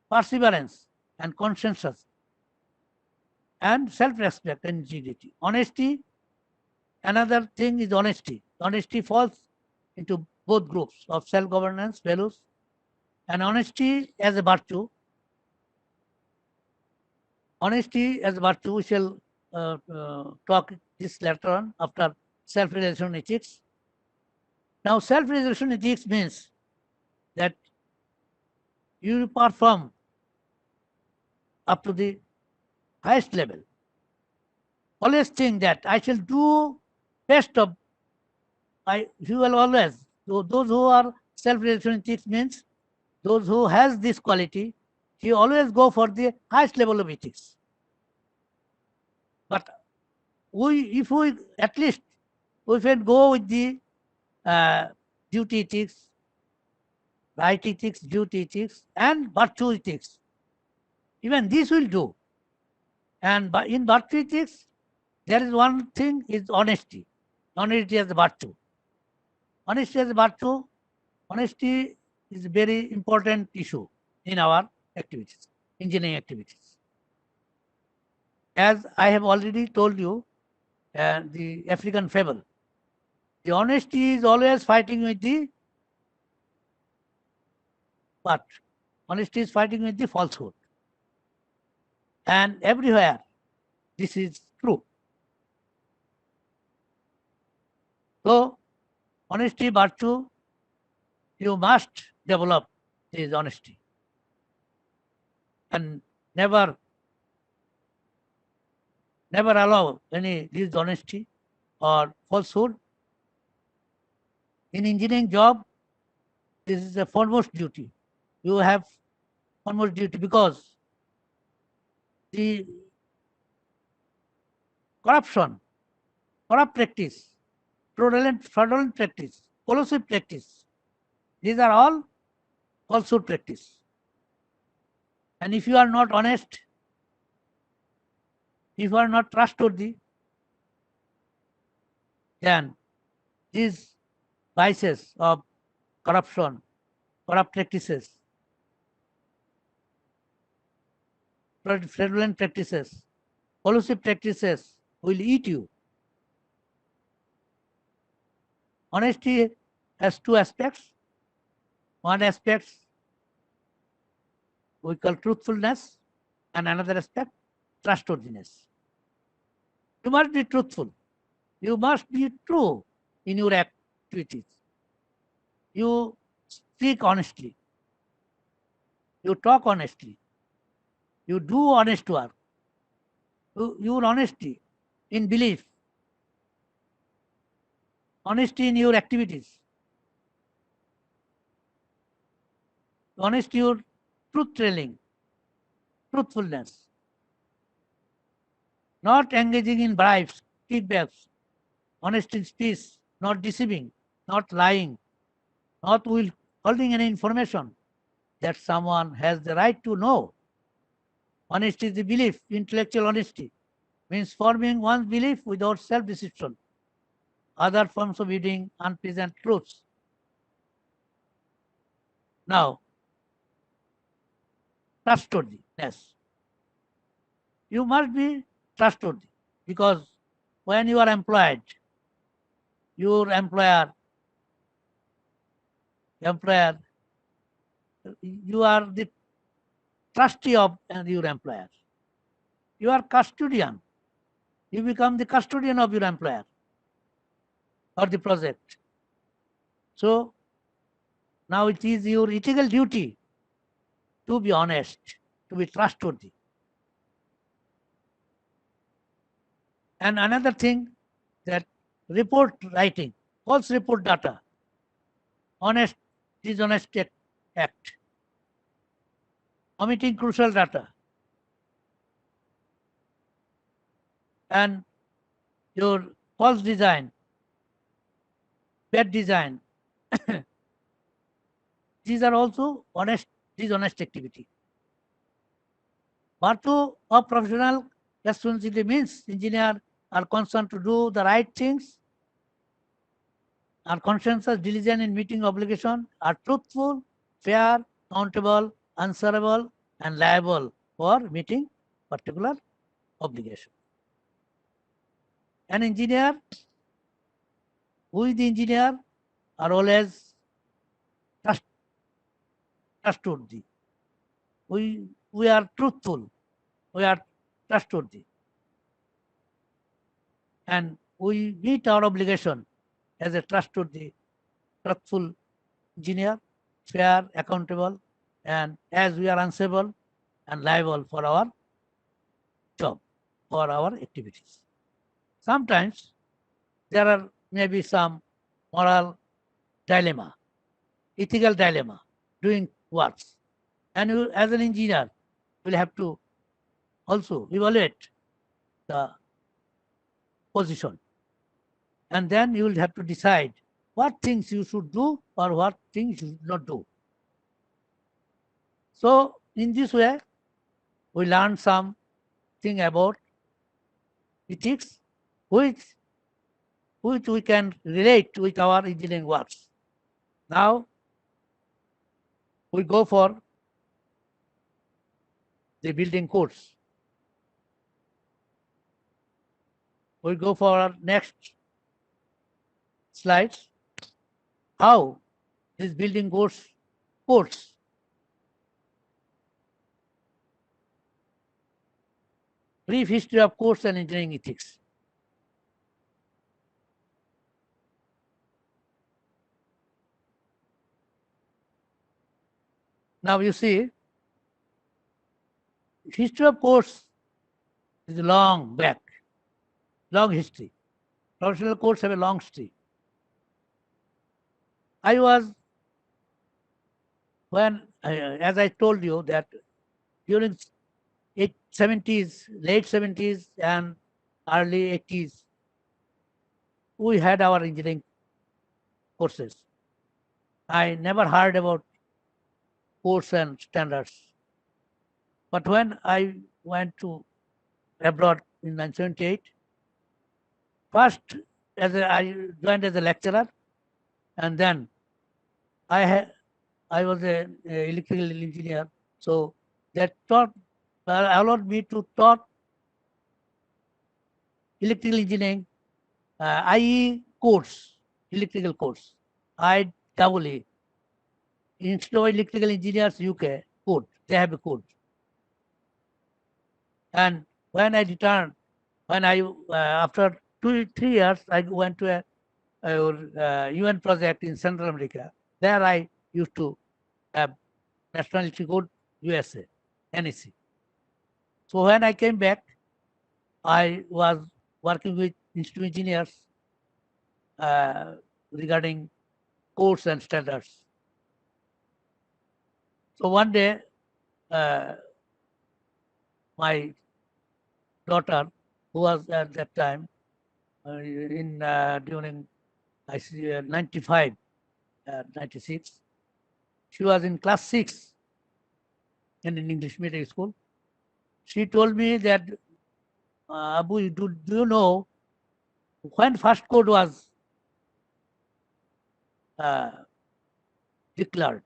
perseverance, and consensus, and self-respect and integrity. Honesty, another thing is honesty. Honesty falls into both groups of self-governance values, and honesty as a virtue. Honesty as a virtue, we shall talk this later on after self-realization ethics. Now, self-realization ethics means that you perform up to the highest level. Always think that I shall do best of. You will always. Those who are self-realization ethics means those who has this quality, he always go for the highest level of ethics. But if we at least we can go with the duty ethics, right ethics, duty ethics, and virtue ethics. Even this will do. And in virtue ethics, there is one thing is honesty. Honesty as a virtue. Honesty as a virtue, honesty is a very important issue in our activities, engineering activities. As I have already told you, the African fable, the honesty is always fighting with the what? Honesty is fighting with the falsehood. And everywhere, this is true. So, honesty, virtue, you must develop this honesty. And never allow any dishonesty or falsehood. In engineering job, this is the foremost duty. You have foremost duty because the corruption, corrupt practice, fraudulent practice, collusive practice, these are all falsehood practice. And if you are not honest, if you are not trustworthy, then these vices of corruption, corrupt practices, fraudulent practices, collusive practices will eat you. Honesty has two aspects. One aspect we call truthfulness, and another aspect trustworthiness. You must be truthful. You must be true in your activities. You speak honestly. You talk honestly. You do honest work. Your honesty in belief, honesty in your activities, honesty your truth telling, truthfulness, not engaging in bribes, kickbacks, honest in speech, not deceiving, not lying, not withholding any information that someone has the right to know. Honesty is the belief, intellectual honesty means forming one's belief without self-deception. Other forms of reading unpleasant truths. Now, trustworthiness. You must be trustworthy because when you are employed, your employer, you are the trustee of your employer. You are custodian. You become the custodian of your employer or the project. So now it is your ethical duty to be honest, to be trustworthy. And another thing that report writing, false report data, honest, dishonest act, omitting crucial data, and your false design, bad design, these are also dishonest activity. Motto of professional responsibility means engineers are concerned to do the right things, are conscientious, diligent in meeting obligation, are truthful, fair, accountable, answerable, and liable for meeting particular obligation. An engineer, who is the engineer, are always trustworthy. We are truthful, we are trustworthy, and we meet our obligation as a trustworthy, truthful engineer, fair, accountable, and as we are answerable and liable for our job, for our activities. Sometimes there are maybe some moral dilemma, ethical dilemma doing works. And you, as an engineer, will have to also evaluate the position. And then you will have to decide what things you should do or what things you should not do. So in this way, we learn something about ethics, which we can relate with our engineering works. Now we go for the building codes. We go for our next slides. How this building codes brief history of codes and engineering ethics. Now you see, history of codes is long back, long history. Professional codes have a long history. I was, as I told you, that during 70s, late 70s and early 80s, we had our engineering courses. I never heard about codes and standards. But when I went to abroad in 1978, first I joined as a lecturer, and then I was an electrical engineer, so that allowed me to taught electrical engineering, IE course, electrical course, IEEE. Instead of electrical engineers UK code, they have a code. And when I returned, after 2-3 years, I went to a UN project in Central America. There I used to have nationality code USA, NEC. So when I came back, I was working with institute engineers regarding codes and standards. So one day, my daughter, who was at that time during 95, 96, she was in class 6 in an English medium school. She told me that, Abu, do you know when first code was declared,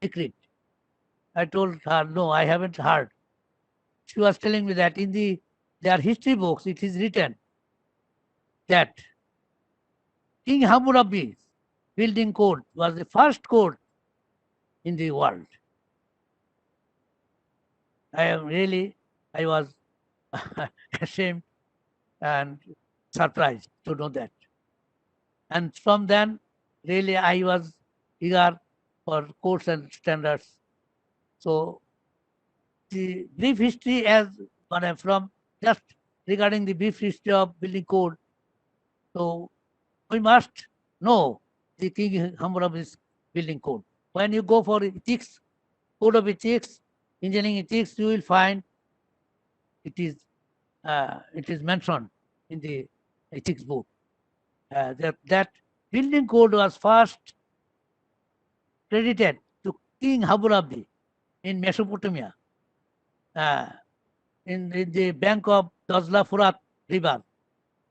decreed? I told her, no, I haven't heard. She was telling me that in their history books, it is written that King Hammurabi's building code was the first code in the world. I was ashamed and surprised to know that. And from then, really, I was eager for codes and standards. So the brief history from just regarding the brief history of building code. So we must know the King Hammurabi's building code. When you go for ethics, code of ethics, engineering ethics, you will find it is mentioned in the ethics book. That building code was first credited to King Hammurabi in Mesopotamia, uh, in the bank of Dajla Furat River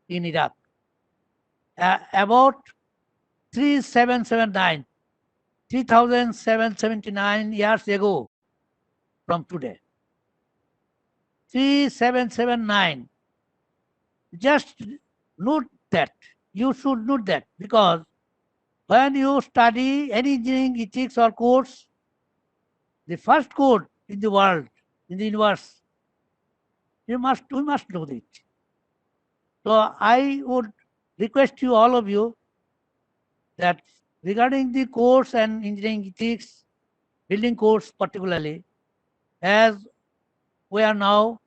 in Iraq. About 3779, 3779 years ago from today. 3779. Just note that. You should note that, because when you study any engineering ethics or course, the first code in the world, in the universe, we must know it. So I would request you, all of you, that regarding the course and engineering ethics, building course particularly, as we are now,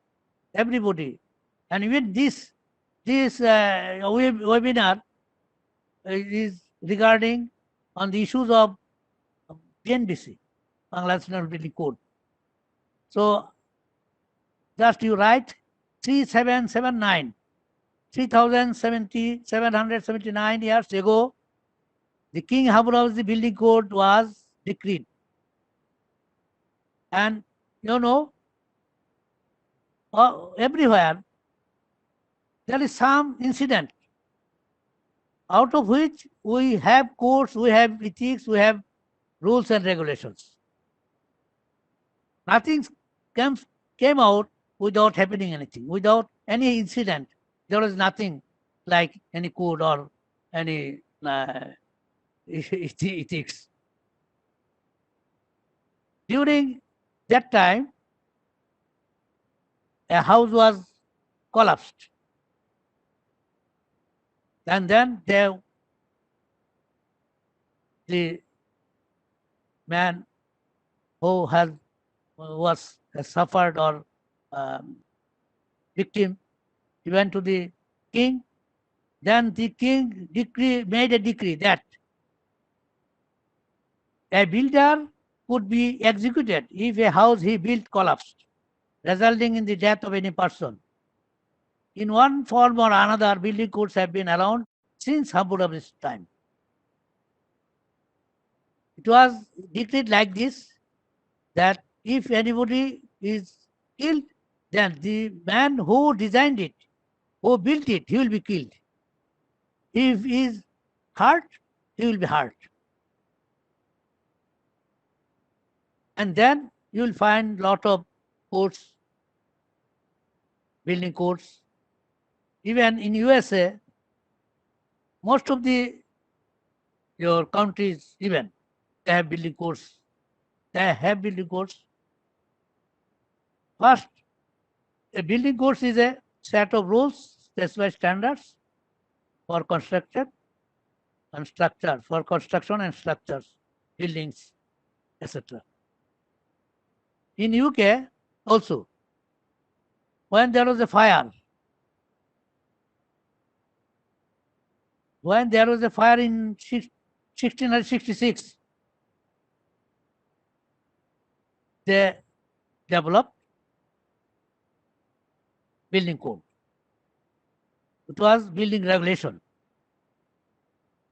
everybody, and even this webinar is regarding on the issues of BNBC, Bangladesh National Building Code. So just you write 3779, 3779 years ago, the King Hammurabi Building Code was decreed. And everywhere there is some incident out of which we have codes, we have ethics, we have rules and regulations. Nothing came out without happening anything, without any incident. There was nothing like any code or any ethics. During that time, a house was collapsed. And then the man who has suffered or victim, he went to the king. Then the king made a decree that a builder could be executed if a house he built collapsed, resulting in the death of any person. In one form or another, building codes have been around since Hammurabi's time. It was decreed like this, that if anybody is killed, then the man who designed it, who built it, he will be killed. If he is hurt, he will be hurt. And then you will find lot of codes, building codes. Even in USA, most of your countries, even, they have building codes. They have building codes. First, a building codes is a set of rules, specified standards for construction and structure, for construction and structures, buildings, etc. In UK also, when there was a fire, in 1666, they developed building code. It was building regulation.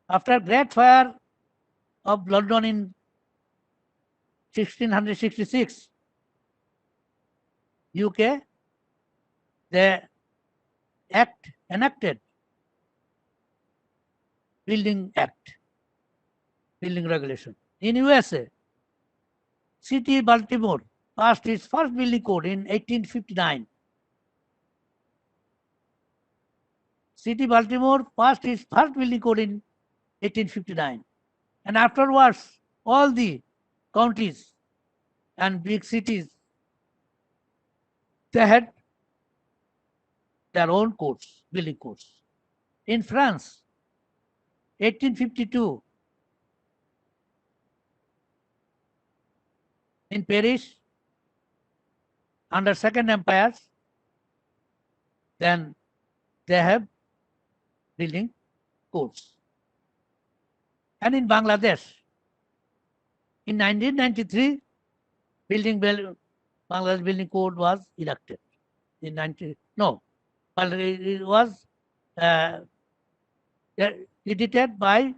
After Great Fire of London in 1666, UK, they enacted Building Act, building regulation. In USA, City Baltimore passed its first building code in 1859. City Baltimore passed its first building code in 1859. And afterwards, all the counties and big cities, they had their own codes, building codes. In France, 1852, in Paris, under Second Empire, then they have building codes. And in Bangladesh, in 1993, Bangladesh Building Code was elected. It was uh, edited by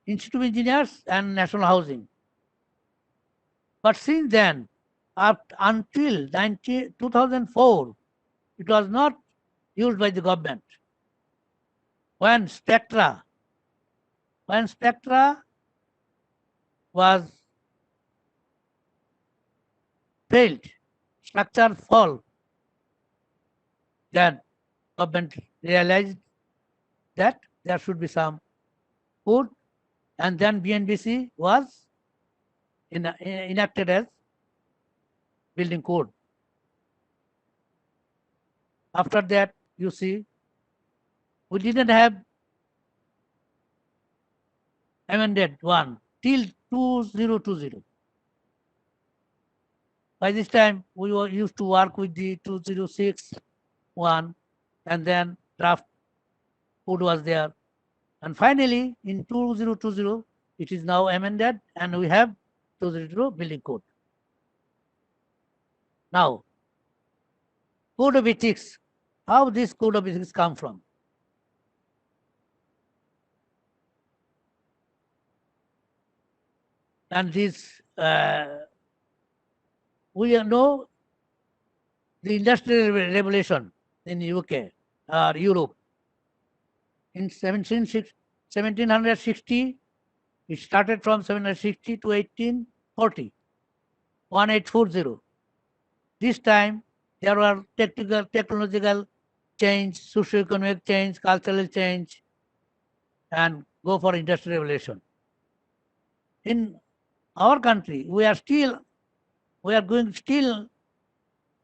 Institute of Engineers and National Housing. But since then, until 2004, it was not used by the government. When Spectra was failed, structure fall, then government realized that there should be some code, and then BNBC was enacted as building code. After that, you see, we didn't have amended one till 2020. By this time, we were used to work with the 2006 one, and then draft code was there. And finally, in 2020, it is now amended, and we have 2020 building code. Now, code of ethics. How this code of ethics come from? And this, we know the industrial revolution in UK or Europe. In 1760, it started from 760 to 1840, 1840. This time, there were technological change, socio-economic change, cultural change, and go for industrial revolution. In our country, we are going still,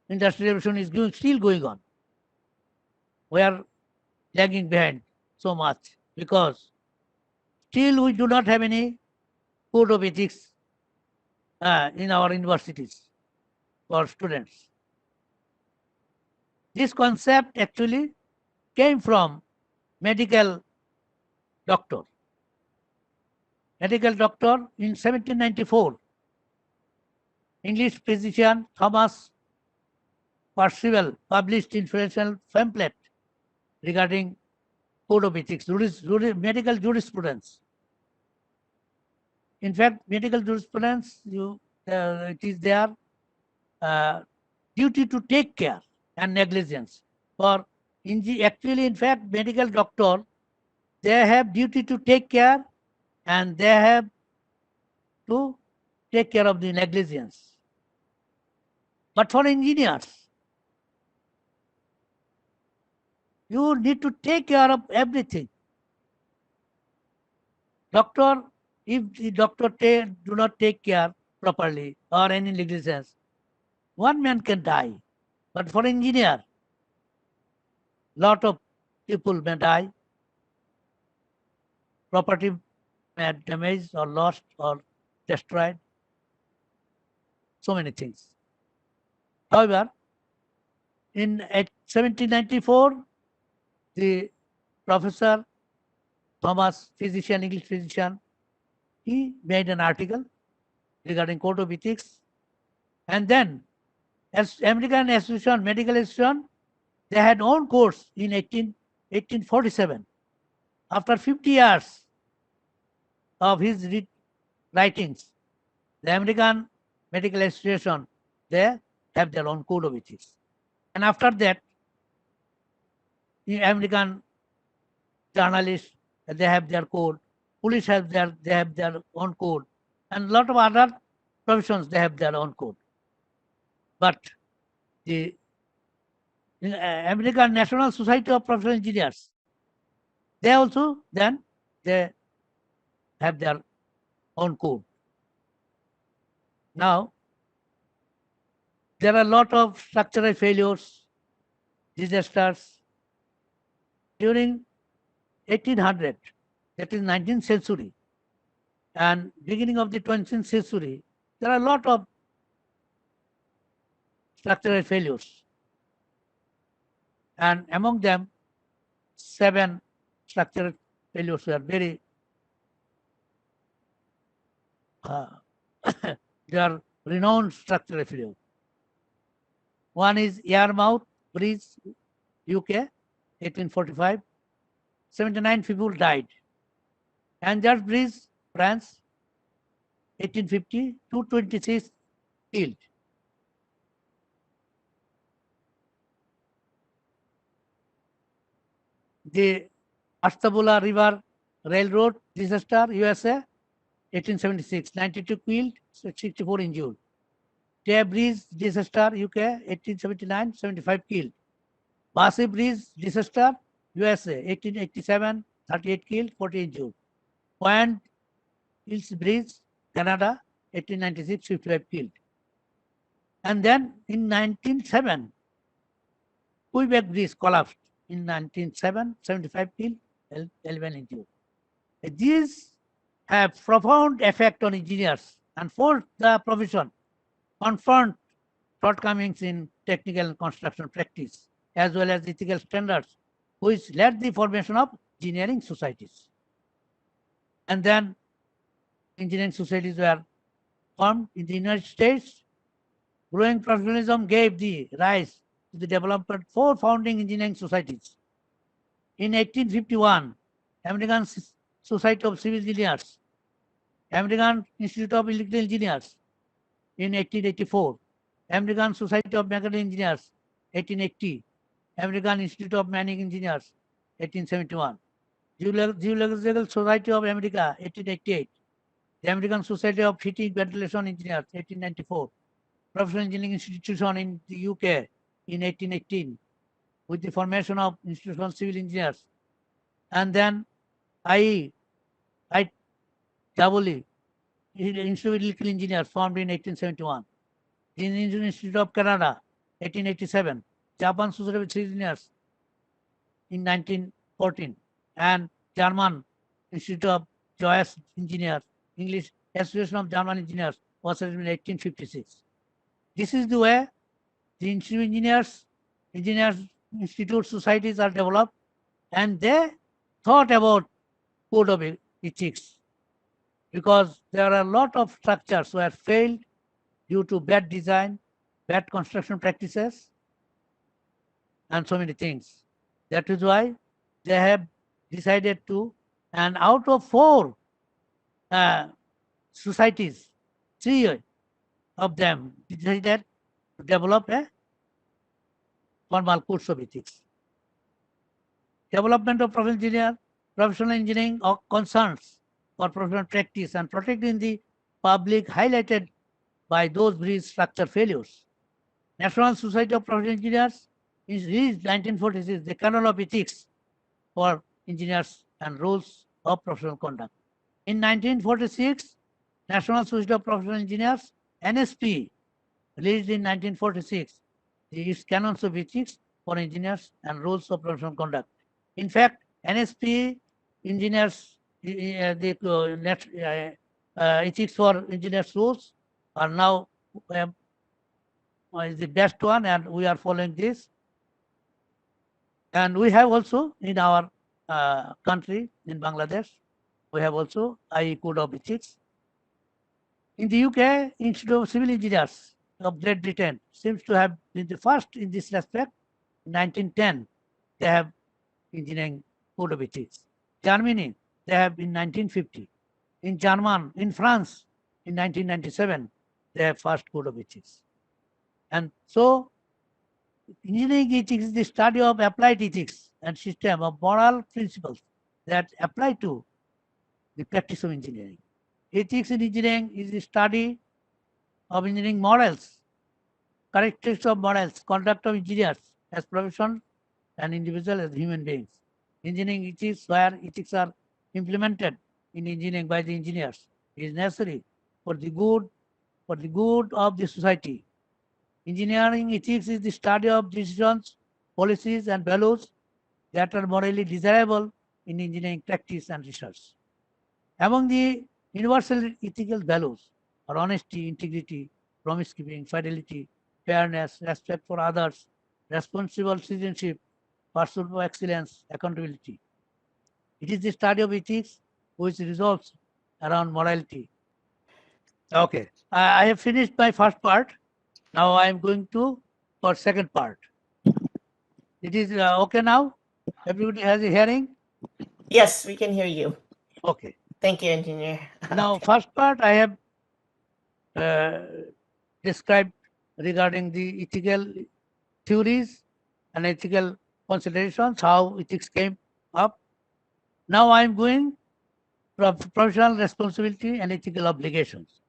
industrial revolution is still going on. We are lagging behind so much because still we do not have any code of ethics in our universities for students. This concept actually came from medical doctor. Medical doctor in 1794, English physician Thomas Percival published influential pamphlet regarding code of ethics, medical jurisprudence. In fact, medical jurisprudence, it is their duty to take care and negligence. Actually, in fact, medical doctor, they have duty to take care and they have to take care of the negligence. But for engineers, you need to take care of everything. Doctor, if the doctor do not take care properly or any negligence, one man can die. But for engineer, lot of people may die, property may damaged or lost or destroyed, so many things. However, in 1794, the professor Thomas, English physician, he made an article regarding code of ethics. And then, as American Association, Medical Association, they had own course in 1847. After 50 years of his writings, the American Medical Association, they have their own code of ethics. And after that, the American journalists, they have their code. Police they have their own code. And a lot of other professions, they have their own code. But the American National Society of Professional Engineers, they also then they have their own code. Now, there are a lot of structural failures, disasters. During 1800, that is 19th century, and beginning of the 20th century, there are a lot of structural failures. And among them, 7 structural failures were very they are renowned structural failures. One is Yarmouth Bridge, UK, 1845. 79 people died. Angers Bridge, France, 1850, 226 killed. The Ashtabula River Railroad disaster, USA, 1876, 92 killed, 64 injured. Bridge disaster, UK, 1879, 75 killed. Bassi Bridge disaster, USA, 1887, 38 killed, 40 injured. Point Hills Bridge, Canada, 1896, 55 killed. And then in 1907, Quebec Bridge collapsed in 1907, 75 killed, 11 injured. These have profound effect on engineers and force the profession confront shortcomings in technical and construction practice, as well as ethical standards, which led the formation of engineering societies. And then engineering societies were formed in the United States. Growing professionalism gave the rise to the development of 4 founding engineering societies. In 1851, American Society of Civil Engineers, American Institute of Electrical Engineers. In 1884, American Society of Mechanical Engineers, 1880, American Institute of Mining Engineers, 1871, Geological Society of America, 1888, the American Society of Heating Ventilation Engineers, 1894, Professional Engineering Institution in the UK in 1818, with the formation of Institutional Civil Engineers, and then IEEE, Institute of Electrical Engineers, formed in 1871. The Indian Institute of Canada, 1887. Japan Society of Civil Engineers in 1914. And German Institute of Joyous Engineers, English Association of German Engineers, was set in 1856. This is the way the engineers institute societies are developed, and they thought about code of ethics, because there are a lot of structures were failed due to bad design, bad construction practices, and so many things. That is why they have decided to, and out of 4 societies, 3 of them decided to develop a formal codes of ethics. Development of professional engineering concerns for professional practice and protecting the public highlighted by those bridge structure failures. National Society of Professional Engineers is 1946, the kernel of ethics for engineers and rules of professional conduct. In 1946, National Society of Professional Engineers, NSP, released in 1946, its canons of ethics for engineers and rules of professional conduct. In fact, NSP engineers, ethics for engineers rules are now is the best one, and we are following this. And we have also in our country, in Bangladesh, we have also IE Code of Ethics. In the UK, Institute of Civil Engineers of Great Britain seems to have been the first in this respect. In 1910, they have Engineering Code of Ethics. Germany, they have in 1950. In France, in 1997, they have first Code of Ethics. And so, engineering ethics is the study of applied ethics and system of moral principles that apply to the practice of engineering. Ethics in engineering is the study of engineering morals, characteristics of morals, conduct of engineers as profession and individual as human beings. Engineering ethics, where ethics are implemented in engineering by the engineers, is necessary for the good of the society. Engineering ethics is the study of decisions, policies, and values that are morally desirable in engineering practice and research. Among the universal ethical values are honesty, integrity, promise keeping, fidelity, fairness, respect for others, responsible citizenship, pursuit of excellence, accountability. It is the study of ethics which revolves around morality. Okay, I have finished my first part. Now I am going to for second part. It is okay now? Everybody has a hearing? Yes, we can hear you. Okay. Thank you, engineer. Now, first part I have uh, described regarding the ethical theories and ethical considerations, how ethics came up. Now I am going professional responsibility and ethical obligations.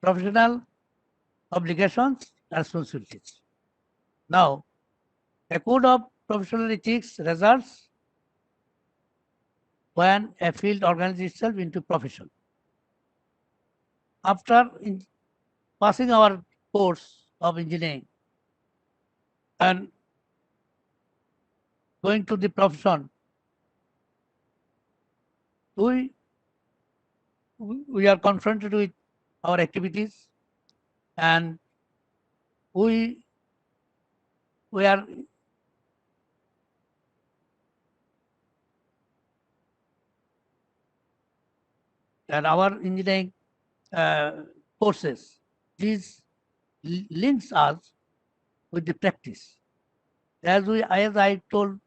Professional obligations and responsibilities. Now, a code of professional ethics results when a field organizes itself into profession. After passing our course of engineering and going to the profession, we we are confronted with our activities, and we we are and our engineering uh, courses, these links us with the practice. As I told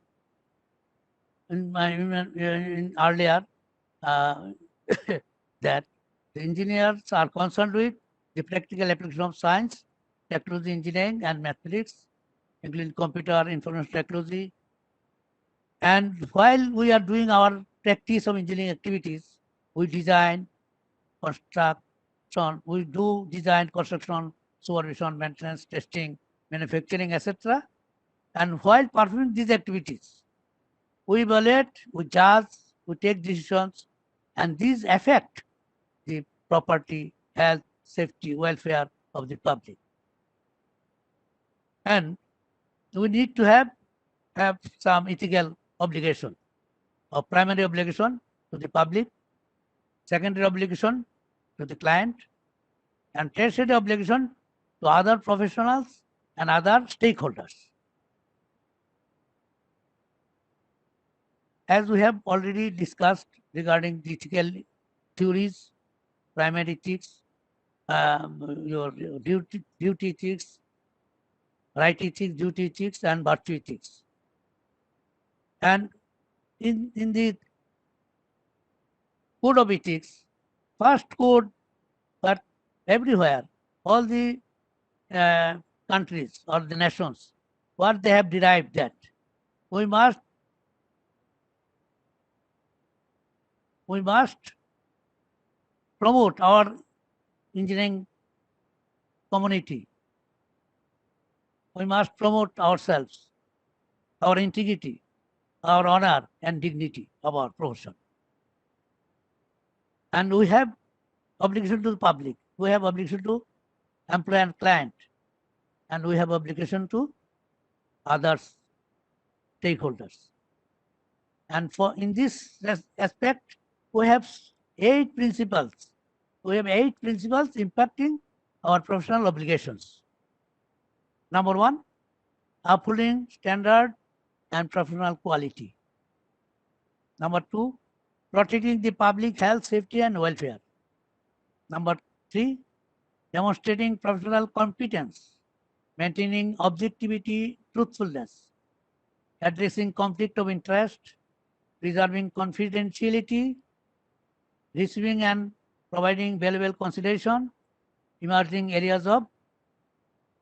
in earlier, uh, that the engineers are concerned with the practical application of science, technology, engineering, and mathematics, including computer, information technology. And while we are doing our practice of engineering activities, we design, construction, we do design, construction, supervision, maintenance, testing, manufacturing, etc. And while performing these activities, we evaluate, we judge, we take decisions, and these affect the property, health, safety, welfare of the public. And we need to have some ethical obligation, or primary obligation to the public, secondary obligation to the client, and tertiary obligation to other professionals and other stakeholders. As we have already discussed regarding the ethical theories, primary ethics, your duty ethics, right ethics, duty ethics, and virtue ethics. And in the code of ethics, first code, but everywhere, all the uh, countries or the nations, what they have derived that we must we must promote our engineering community. We must promote ourselves, our integrity, our honor and dignity of our profession. And we have obligation to the public. We have obligation to employer and client, and we have obligation to other stakeholders. And for in this aspect, we have 8 principles. We have 8 principles impacting our professional obligations. Number one, upholding standard and professional quality. Number two, protecting the public health, safety, and welfare. Number three, demonstrating professional competence, maintaining objectivity, truthfulness, addressing conflict of interest, preserving confidentiality, receiving and providing valuable consideration, emerging areas of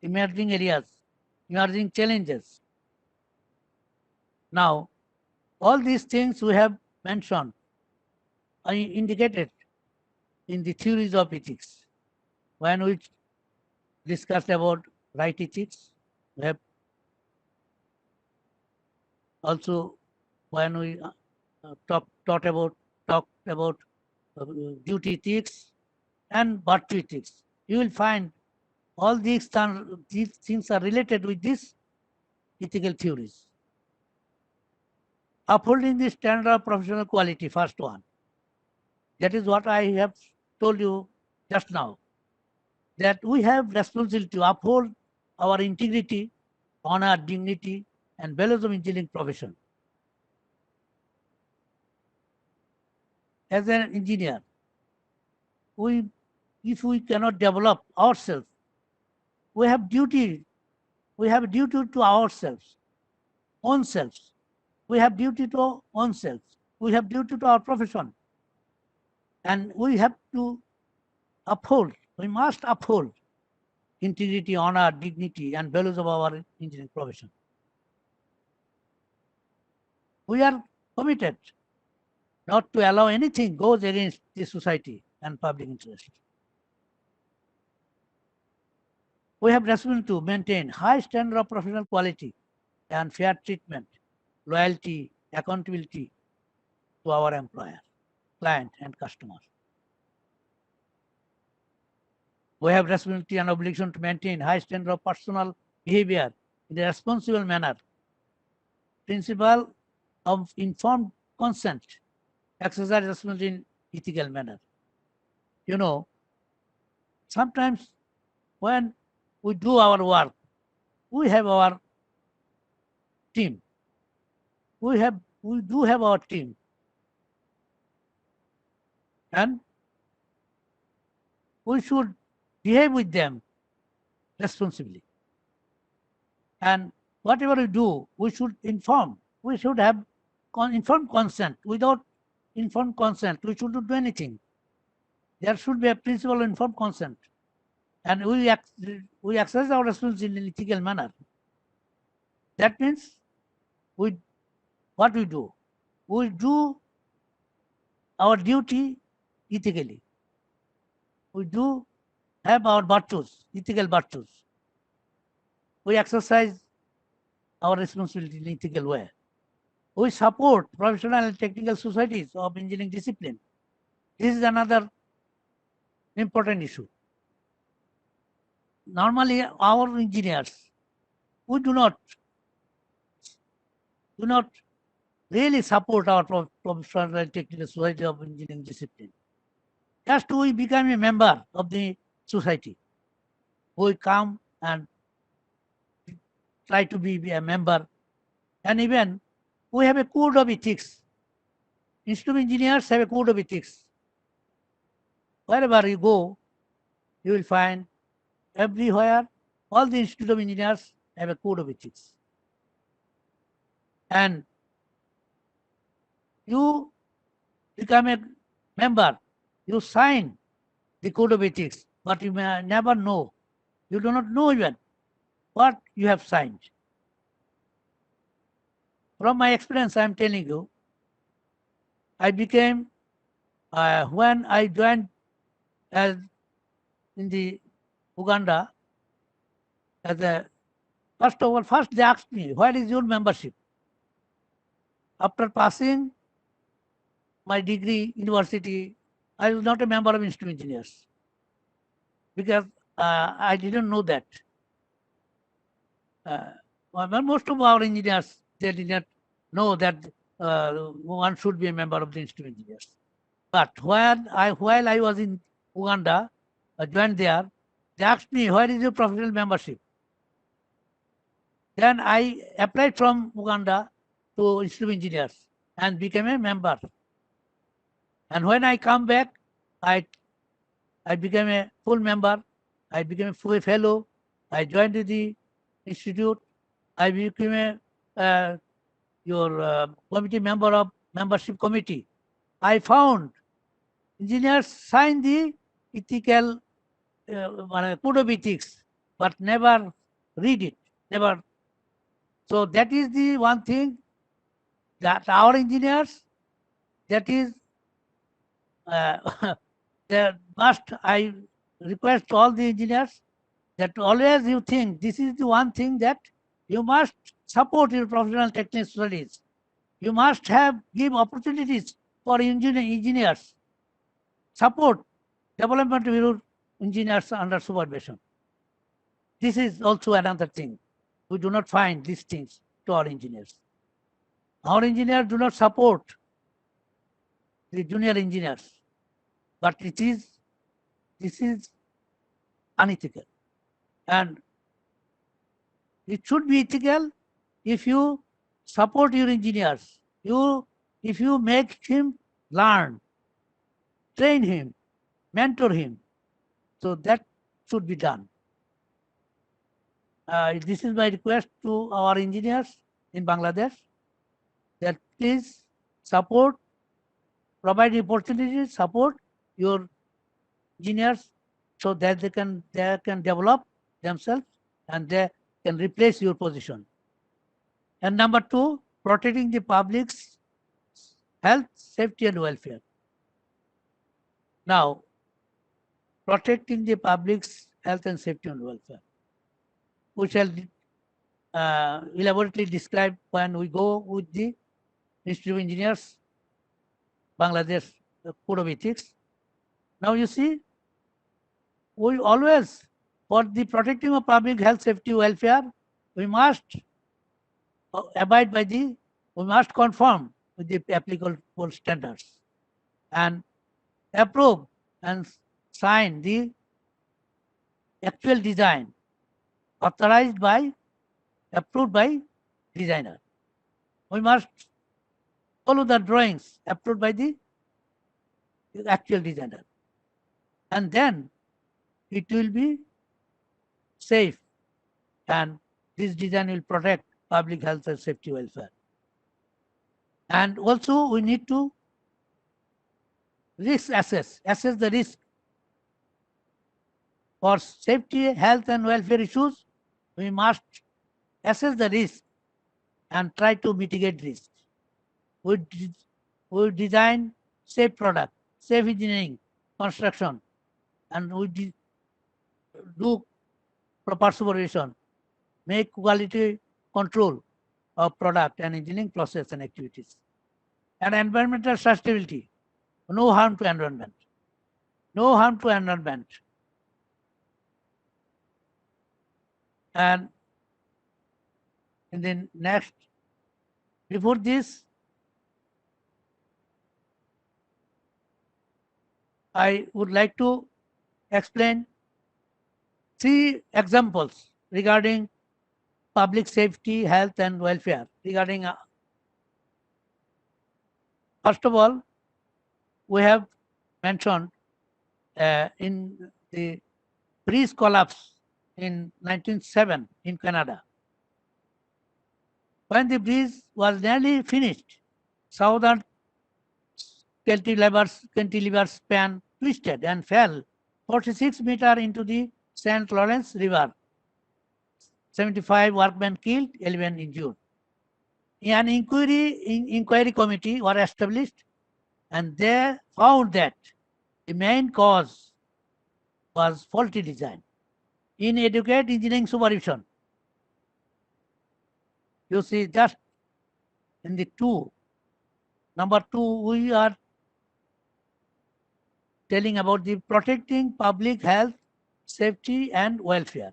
emerging areas, emerging challenges. Now, all these things we have mentioned are indicated in the theories of ethics. When we discussed about right ethics, we have also when we talked about duty ethics and virtue ethics, you will find all these things are related with these ethical theories. Upholding the standard of professional quality, first one. That is what I have told you just now. That we have responsibility to uphold our integrity, honor, dignity, and values of engineering profession. As an engineer, if we cannot develop ourselves, we have duty to ourselves own selves. We have duty to own selves. We have duty to our profession. And we have to uphold, we must uphold integrity, honor, dignity, and values of our engineering profession. We are committed not to allow anything goes against the society and public interest. We have responsibility to maintain high standard of professional quality and fair treatment, loyalty, accountability to our employer, client, and customers. We have responsibility and obligation to maintain high standard of personal behavior in a responsible manner. Principle of informed consent, exercise responsibility in ethical manner. You know, sometimes when we do our work, we have our team. We do have our team. And we should behave with them responsibly. And whatever we do, we should inform. We should have informed consent. Without informed consent, we shouldn't do anything. There should be a principle of informed consent. And we exercise our responsibility in an ethical manner. That means what we do? We do our duty ethically. We do have our virtues, ethical virtues. We exercise our responsibility in an ethical way. We support professional and technical societies of engineering discipline. This is another important issue. Normally, our engineers, we do not really support our professional and technical society of engineering discipline. Just we become a member of the society. We come and try to be a member. And even we have a code of ethics. Institute of Engineers have a code of ethics. Wherever you go, you will find everywhere, all the Institute of Engineers have a code of ethics. And you become a member, you sign the code of ethics, but you may never know. You do not know even what you have signed. From my experience, I am telling you, I became, when I joined as in the Uganda, as a, first they asked me, what is your membership? After passing my degree, university, I was not a member of Institute of Engineers because I didn't know that. Most of our engineers, they did not know that one should be a member of the Institute of Engineers. But while I was in Uganda, I joined there, they asked me, where is your professional membership? Then I applied from Uganda to Institute of Engineers and became a member. And when I come back, I became a full member. I became a full fellow. I joined the institute. I became your committee member of membership committee. I found engineers sign the ethical code of ethics, but never read it. Never. So that is the one thing that our engineers, that is, I request all the engineers that always you think this is the one thing that you must support your professional technical studies. You must give opportunities for engineers, support development of your engineers under supervision. This is also another thing. We do not find these things to our engineers. Our engineers do not support the junior engineers, but this is unethical. And it should be ethical if you support your engineers. If you make him learn, train him, mentor him. So that should be done. This is my request to our engineers in Bangladesh that please provide opportunities, support your engineers so that they can develop themselves and they can replace your position. And number two, protecting the public's health, safety, and welfare. Now, protecting the public's health and safety and welfare. We shall elaborately describe when we go with the Institute of Engineers, Bangladesh Code of Ethics. Now you see, we always, for the protecting of public health, safety, welfare, we must abide by we must conform with the applicable standards and approve and sign the actual design approved by designer. We must follow the drawings approved by the actual designer. And then it will be safe and this design will protect public health and safety welfare. And also we need to assess the risk for safety, health and welfare issues. We must assess the risk and try to mitigate risk. We design safe product, safe engineering, construction, and we do proper supervision, make quality control of product and engineering process and activities. And environmental sustainability, no harm to environment. No harm to environment. And in the next, before this, I would like to explain 3 examples regarding public safety, health and welfare. Regarding, first of all, we have mentioned in the bridge collapse in 1907 in Canada. When the bridge was nearly finished, southern cantilever span twisted and fell 46 meters into the St. Lawrence River. 75 workmen killed, 11 injured. An inquiry committee was established and they found that the main cause was faulty design, inadequate engineering supervision. You see, just in the number 2, we are telling about the protecting public health, safety and welfare.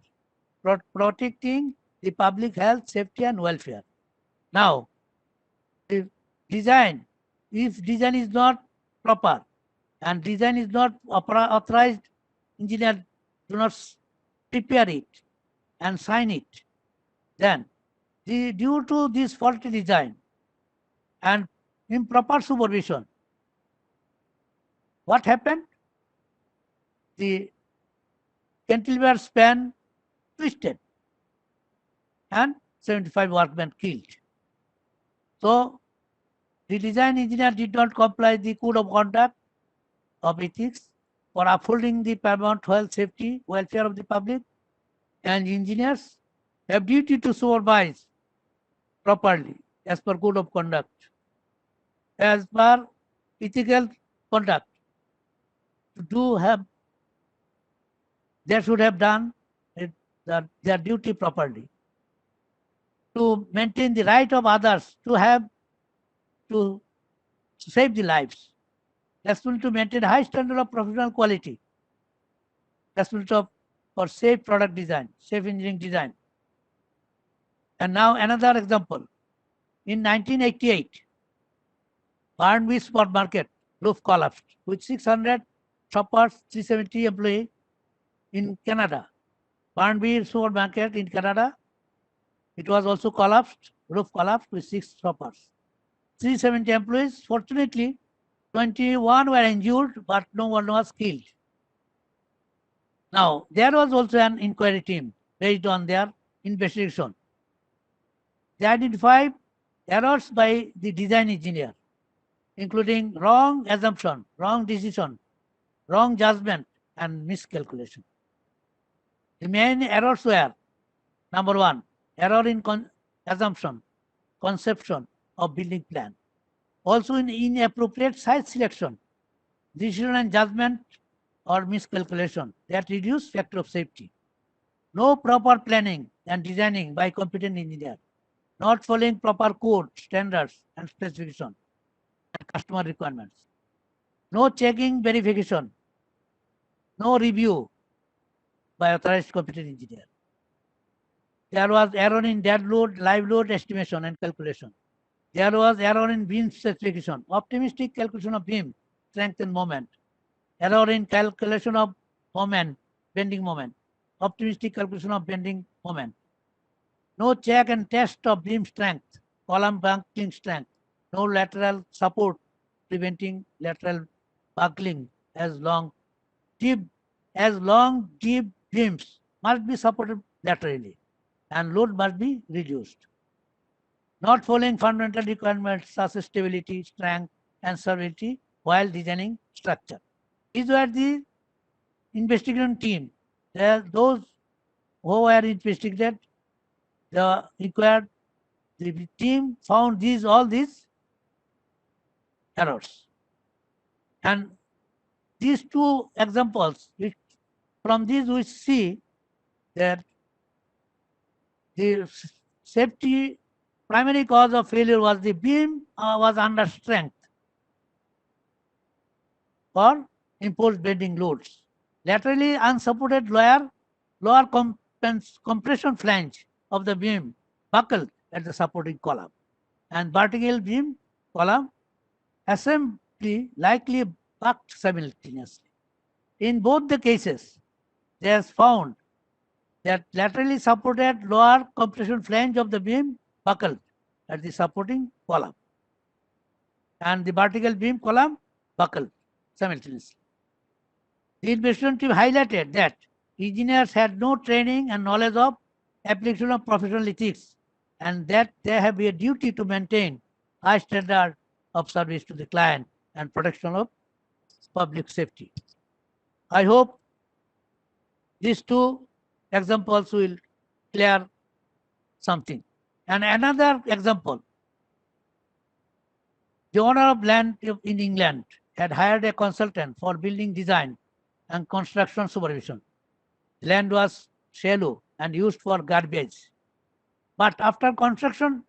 Protecting the public health, safety and welfare. Now, if design is not proper and design is not authorized, engineer do not prepare it and sign it, then due to this faulty design and improper supervision, what happened? The cantilever span twisted and 75 workmen killed. So the design engineer did not comply the code of conduct of ethics for upholding the paramount health, safety, welfare of the public, and engineers have duty to supervise properly as per code of conduct. As per ethical conduct, they should have done their duty properly. To maintain the right of others to save the lives. Responsibility to maintain high standard of professional quality. Responsibility for safe product design, safe engineering design. And now another example. In 1988, Barnby Supermarket roof collapsed with 600 shoppers, 370 employees in Canada. Barnby Supermarket in Canada, it was also collapsed, roof collapsed with 6 shoppers. 370 employees, fortunately, 21 were injured, but no one was killed. Now, there was also an inquiry team based on their investigation. They identify errors by the design engineer, including wrong assumption, wrong decision, wrong judgment, and miscalculation. The main errors were: number one, error in assumption, conception of building plan. Also in inappropriate site selection, decision and judgment or miscalculation that reduce factor of safety. No proper planning and designing by competent engineer. Not following proper code, standards and specification and customer requirements. No checking verification. No review by authorized competent engineer. There was error in dead load, live load estimation and calculation. There was error in beam specification, optimistic calculation of beam, strength and moment. Error in calculation of moment, bending moment, optimistic calculation of bending moment. No check and test of beam strength, column buckling strength. No lateral support preventing lateral buckling as long deep beams must be supported laterally and load must be reduced. Not following fundamental requirements such as stability, strength, and solidity while designing structure. These were the investigation team. Those who were investigated, the required the team found all these errors. And these two examples, from these we see that the safety primary cause of failure was the beam was under strength or imposed bending loads. Laterally unsupported lower compression flange of the beam buckled at the supporting column, and vertical beam column assembly likely bucked simultaneously. In both the cases, they have found that laterally supported lower compression flange of the beam buckled at the supporting column, and the vertical beam column buckled simultaneously. The investigation team highlighted that engineers had no training and knowledge of application of professional ethics, and that they have a duty to maintain high standard of service to the client and protection of public safety. I hope these two examples will clear something. And another example, the owner of land in England had hired a consultant for building design and construction supervision. The land was shallow and used for garbage. But after construction,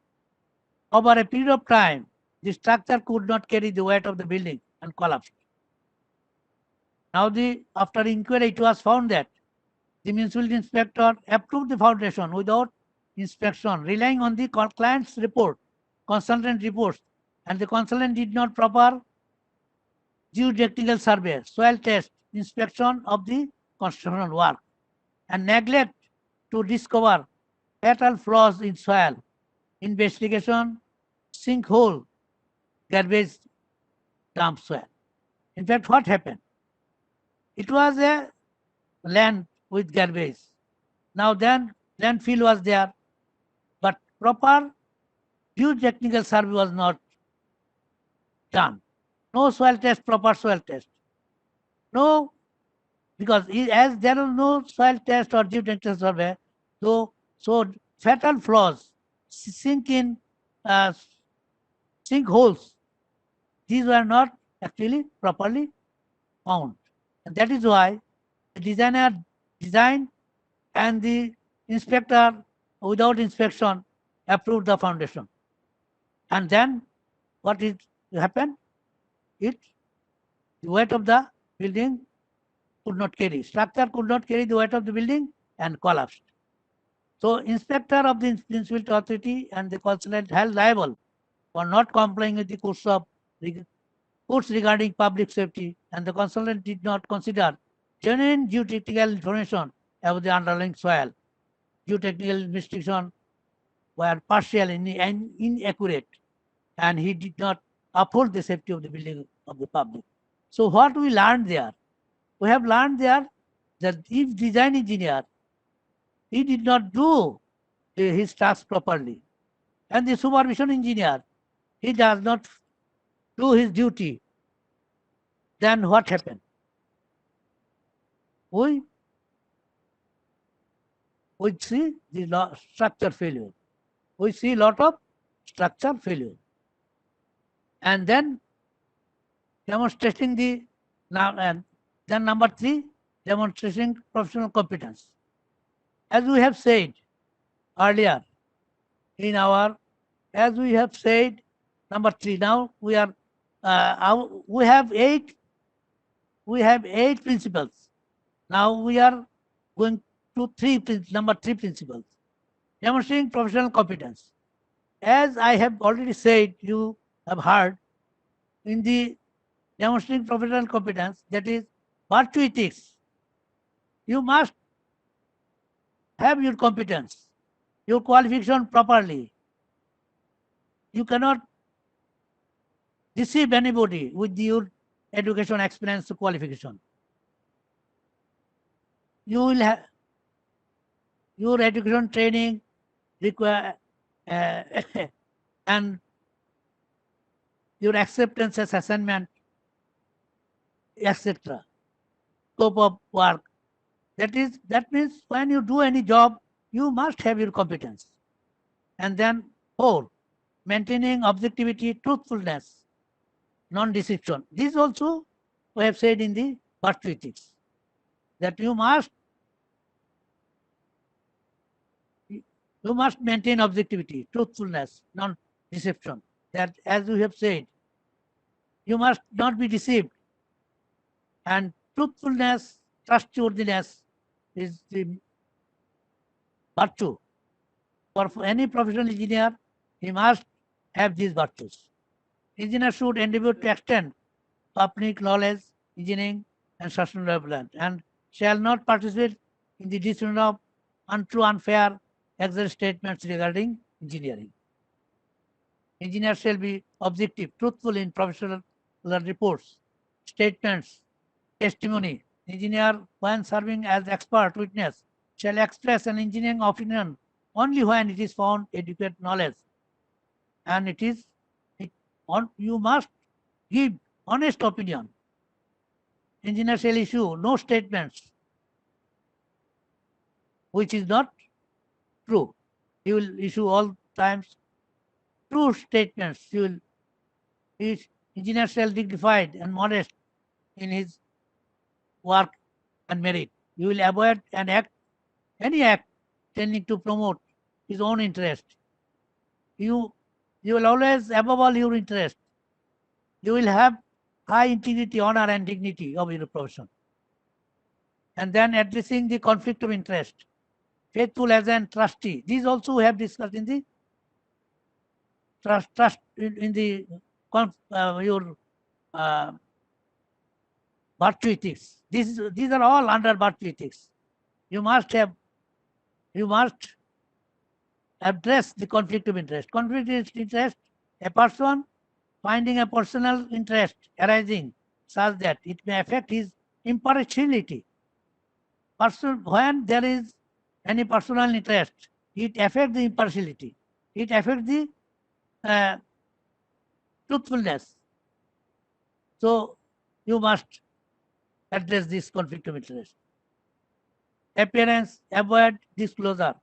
over a period of time, the structure could not carry the weight of the building and collapsed. Now, after inquiry, it was found that the municipal inspector approved the foundation without inspection, relying on the client's report, consultant reports, and the consultant did not proper geotechnical survey, soil test, inspection of the construction work, and neglect to discover fatal flaws in soil, investigation, sinkhole, garbage dump soil. In fact, what happened? It was a land with garbage. Now then, landfill was there, but proper geotechnical survey was not done. No soil test, proper soil test. No, because as there is no soil test or geotechnical survey, so fatal flaws, sinkholes, these were not actually properly found. And that is why the designer designed and the inspector without inspection approved the foundation. And then what happened? The weight of the building could not carry. Structure could not carry the weight of the building and collapsed. So inspector of the municipal authority and the consultant held liable for not complying with the course regarding public safety, and the consultant did not consider genuine geotechnical information about the underlying soil. Geotechnical investigation were partial and inaccurate, and he did not uphold the safety of the building of the public. So what we learned there? We have learned there that if design engineer, he did not do his task properly, and the supervision engineer, he does not do his duty, then what happened? We see the structure failure. We see a lot of structure failure. And then demonstrating the, and then number 3, demonstrating professional competence. As we have said earlier in our, as we have said, number 3, now we are, we have 8 principles. Now we are going to number 3 principles. Demonstrating professional competence. As I have already said, you have heard, in the demonstrating professional competence, that is virtue ethics. You must have your competence, your qualification properly. You cannot deceive anybody with your education, experience, qualification. You will have your education training require and your acceptance as assignment, etc. Scope of work. That means when you do any job, you must have your competence. And then 4, maintaining objectivity, truthfulness, non-deception. This also we have said in the virtue ethics, that you must maintain objectivity, truthfulness, non-deception. That, as we have said, you must not be deceived. And truthfulness, trustworthiness is the virtue. For any professional engineer, he must have these virtues. Engineer should endeavor to extend public knowledge, engineering, and sustainable development, and shall not participate in the dissemination of untrue, unfair, exaggerate statements regarding engineering. Engineer shall be objective, truthful in professional reports, statements, testimony. Engineer, when serving as expert witness, shall express an engineering opinion only when it is found adequate knowledge, and you must give honest opinion. Engineer shall issue no statements which is not true. He will issue all times true statements. Engineer shall dignified and modest in his work and merit. You will avoid any act tending to promote his own interest. You will always, above all, your interest. You will have high integrity, honor, and dignity of your profession. And then addressing the conflict of interest, faithful as an trustee. These also we have discussed in the trust in the your virtue ethics. These are all under virtue ethics. You must address the conflict of interest. Conflict of interest, a person finding a personal interest arising such that it may affect his impartiality. When there is any personal interest, it affects the impartiality. It affects the truthfulness. So you must address this conflict of interest. Appearance, avoid disclosure.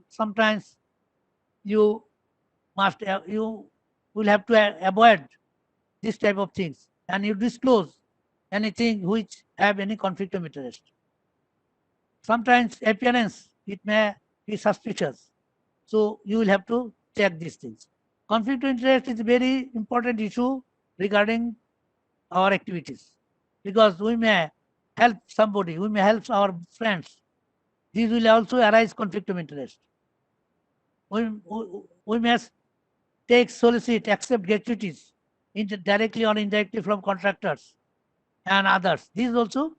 Sometimes you will have to avoid this type of things, and you disclose anything which have any conflict of interest. Sometimes appearance, it may be suspicious, so you will have to check these things. Conflict of interest is a very important issue regarding our activities, because we may help somebody, we may help our friends. These will also arise conflict of interest. We must take, solicit, accept gratuities directly or indirectly from contractors and others. This is also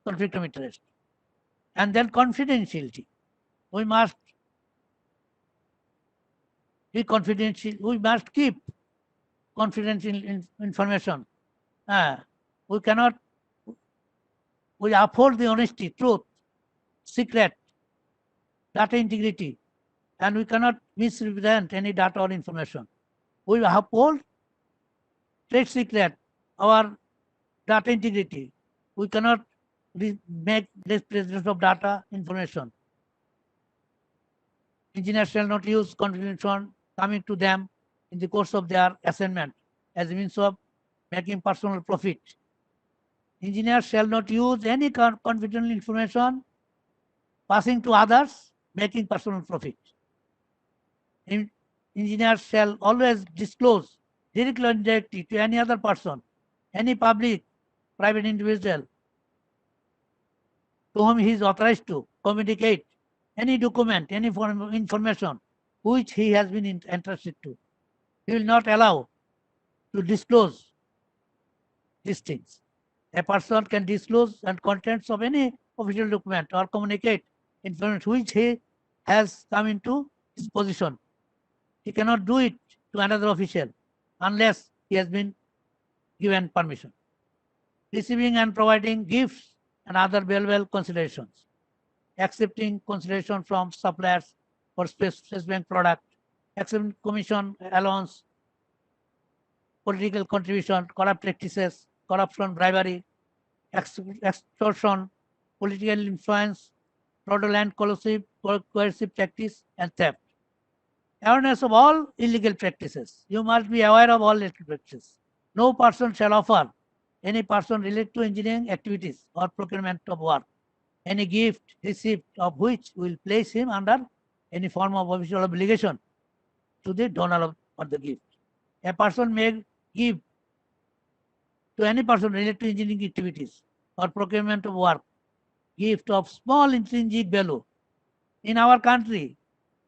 conflict of interest. And then confidentiality. We must be confidential. We must keep confidential information. We cannot. We uphold the honesty, truth, secret, data integrity, and we cannot misrepresent any data or information. We uphold trade secret, our data integrity. We cannot make misrepresentation of data information. Engineers shall not use confidential coming to them in the course of their assignment as a means of making personal profit. Engineers shall not use any confidential information passing to others, making personal profit. Engineers shall always disclose directly or indirectly to any other person, any public, private individual to whom he is authorized to communicate any document, any form of information which he has been entrusted to. He will not allow to disclose these things. A person can disclose and contents of any official document or communicate information which he has come into his possession. He cannot do it to another official unless he has been given permission. Receiving and providing gifts and other valuable considerations. Accepting consideration from suppliers for specific product. Accepting commission, allowance, political contribution, corrupt practices, corruption, bribery, extortion, political influence, fraudulent, coercive practice, and theft. Awareness of all illegal practices. You must be aware of all illegal practices. No person shall offer any person related to engineering activities or procurement of work any gift received of which will place him under any form of official obligation to the donor of the gift. A person may give to any person related to engineering activities or procurement of work gift of small intrinsic value. In our country,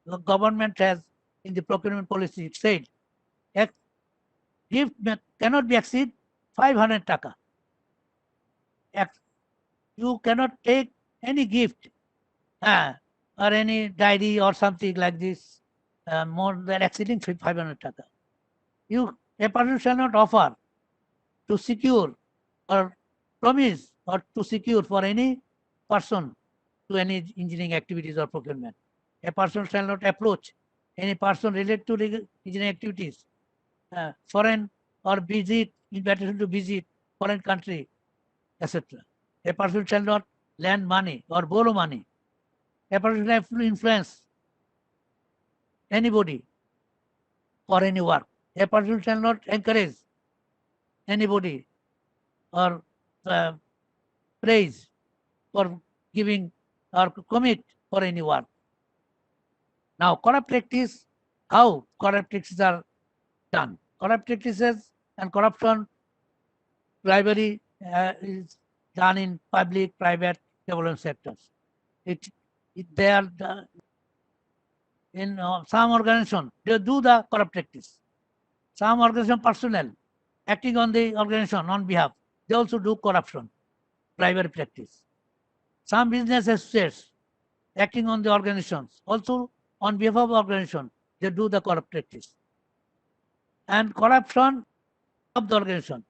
the government has in the procurement policy said a gift cannot be exceed 500 taka. You cannot take any gift or any diary or something like this more than exceeding 500 taka. A person shall not offer to secure or promise or to secure for any person to any engineering activities or procurement. A person shall not approach any person related to engineering activities, foreign or invitation to visit foreign country, etc. A person shall not lend money or borrow money. A person shall have to influence anybody for any work. A person shall not encourage anybody or praise for giving or commit for any work. Now, corrupt practice, how corrupt practices are done. Corrupt practices and corruption, bribery is done in public, private, development sectors. They are in some organization, they do the corrupt practice. Some organization personnel acting on the organization on behalf, they also do corruption, bribery practice. Some business associates acting on the organizations, also on behalf of the organization, they do the corrupt practice. And corruption of the organization.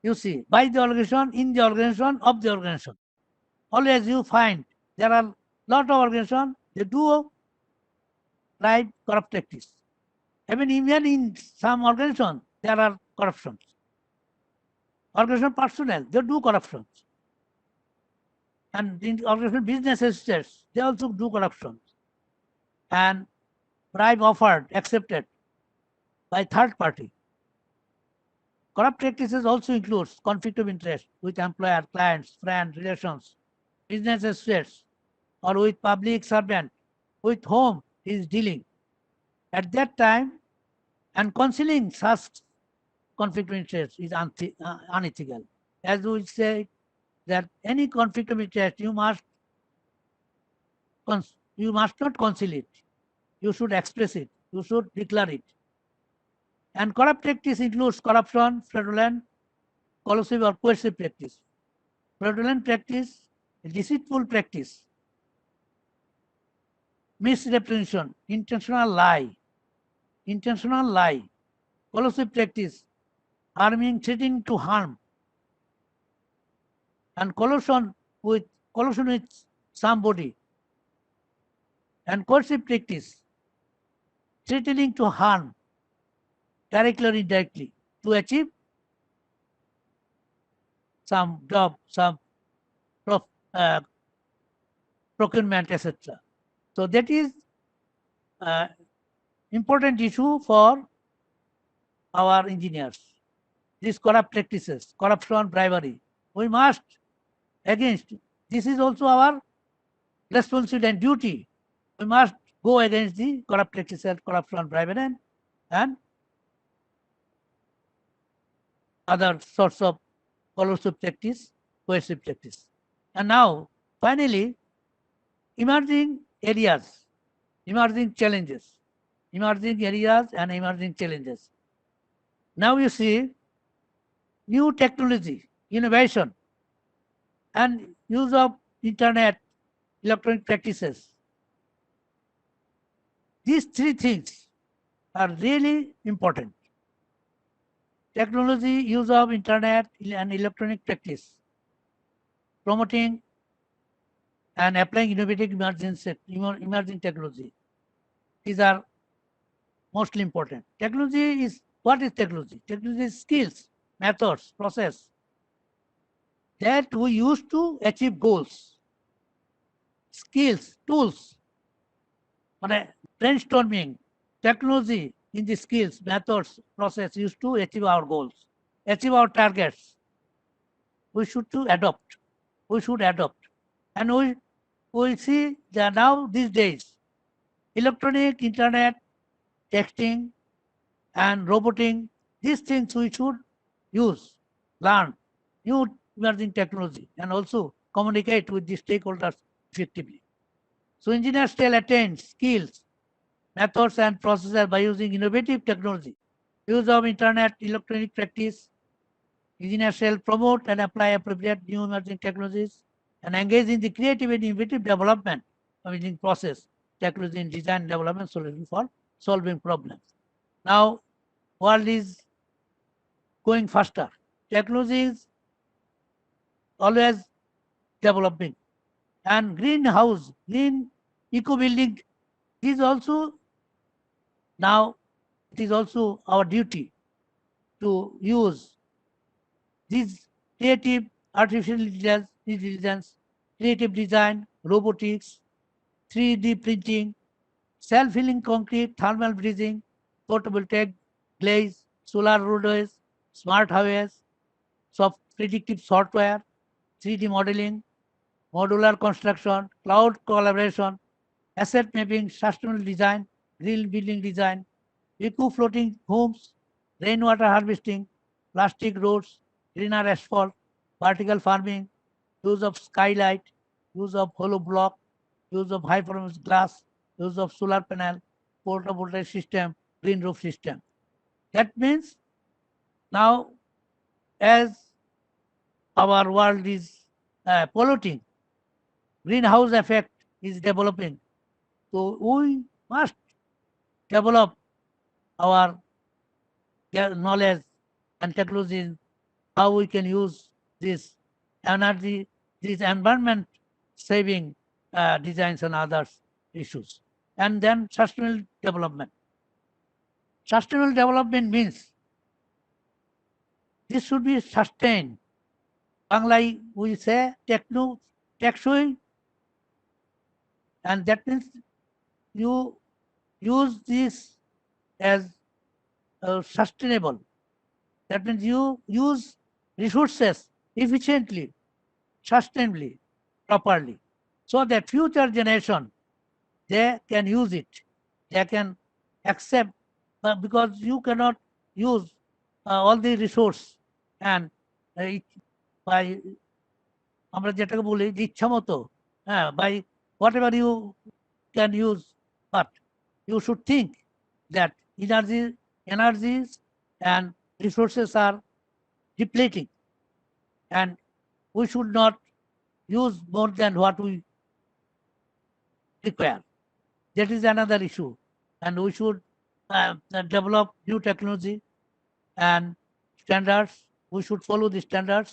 You see, by the organization, in the organization, of the organization. Always you find there are lot of organizations, they do corrupt practice. Even in some organizations, there are corruptions. Organization personnel, they do corruptions. And in organization business associates, they also do corruptions. And bribe offered, accepted by third party. Corrupt practices also includes conflict of interest with employer, clients, friends, relations, business associates, or with public servant with whom he is dealing. At that time, and concealing such conflict of interest is unethical. As we say that any conflict of interest, you must not conceal it. You should express it. You should declare it. And corrupt practice includes corruption, fraudulent, collusive or coercive practice. Fraudulent practice, deceitful practice, misrepresentation, intentional lie, collusive practice, harming, threatening to harm, and collusion with somebody, and coercive practice, threatening to harm directly or indirectly to achieve some job, some prof, uh, procurement, etc. So that is important issue for our engineers. These corrupt practices, corruption, bribery, we must against. This is also our responsibility and duty. We must go against the corrupt practices, corruption, bribery, and other sorts of corrosive practice, coercive practice. And now, finally, emerging areas, emerging challenges, emerging areas and emerging challenges. Now you see new technology, innovation, and use of internet, electronic practices. These three things are really important. Technology, use of internet and electronic practice, promoting and applying innovative emerging technology. These are mostly important. Technology is, what is technology? Technology is skills, methods, process that we use to achieve goals. Skills, tools, brainstorming, technology in the skills, methods, process used to achieve our goals, achieve our targets. We should to adopt. We should adopt. And we see that now these days, electronic, internet, texting, and roboting, these things we should use, learn new emerging technology, and also communicate with the stakeholders effectively. So engineers shall attain skills, methods, and processes by using innovative technology, use of internet, electronic practice. Engineers shall promote and apply appropriate new emerging technologies and engage in the creative and innovative development of engineering process, technology in design, development, solution for solving problems. Now, world is going faster. Technology is always developing. And greenhouse, green eco-building is also now, it is also our duty to use these creative artificial intelligence, creative design, robotics, 3D printing, self-healing concrete, thermal bridging, photovoltaic glaze, solar roadways, smart highways, predictive software, 3D modeling, modular construction, cloud collaboration, asset mapping, sustainable design, green building design, eco-floating homes, rainwater harvesting, plastic roads, greener asphalt, vertical farming, use of skylight, use of hollow block, use of high performance glass, use of solar panel, photovoltaic system, green roof system. That means now as our world is polluting, greenhouse effect is developing. So we must develop our knowledge and technology, how we can use this energy, this environment saving designs and other issues. And then sustainable development. Sustainable development means this should be sustained. Like we say, techsui, and that means you use this as sustainable. That means you use resources efficiently, sustainably, properly, so that future generation, they can use it, they can accept, because you cannot use all the resource and by আমরা যেটাকে বলি যে ইচ্ছা মতো, by whatever you can use, but you should think that energies and resources are depleting, and we should not use more than what we require. That is another issue, and we should develop new technology and standards. We should follow the standards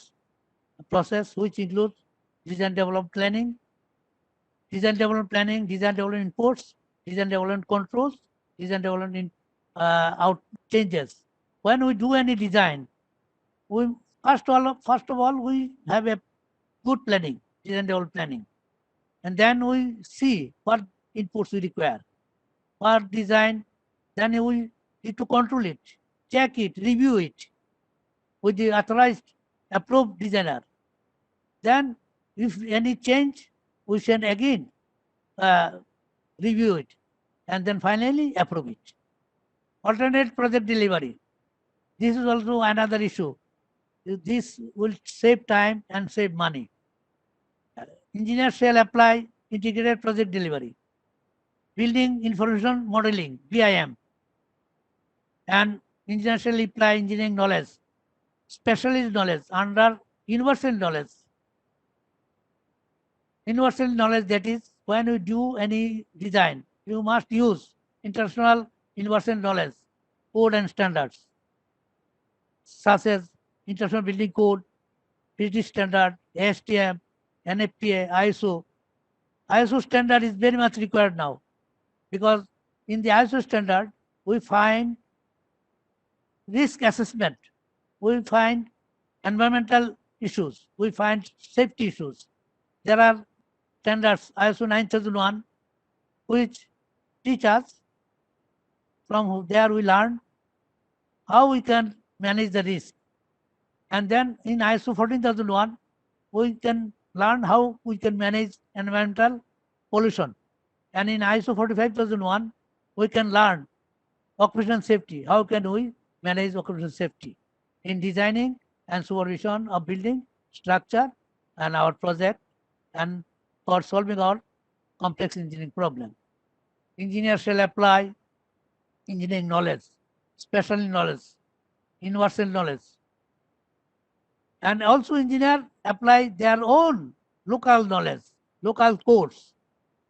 process, which includes design development planning, design development imports, design development controls, design development out changes. When we do any design, we first of all we have a good planning, design development planning, and then we see what inputs we require for design. Then we need to control it, check it, review it with the authorized, approved designer. Then, if any change, we should again review it, and then finally approve it. Alternate project delivery. This is also another issue. This will save time and save money. Engineers shall apply integrated project delivery, building information modeling, BIM, and engineers shall apply engineering knowledge, specialist knowledge under universal knowledge. Universal knowledge, that is, when you do any design, you must use international universal knowledge, code and standards, such as International Building Code, British Standard, ASTM, NFPA, ISO. ISO standard is very much required now, because in the ISO standard, we find risk assessment, we find environmental issues, we find safety issues. There are standards ISO 9001 which teach us, from there we learn how we can manage the risk. And then in ISO 14001, we can learn how we can manage environmental pollution. And in ISO 45001, we can learn occupational safety. How can we manage occupational safety in designing and supervision of building structure and our project, and for solving our complex engineering problem. Engineers shall apply engineering knowledge, special knowledge, universal knowledge. And also engineers apply their own local knowledge, local codes,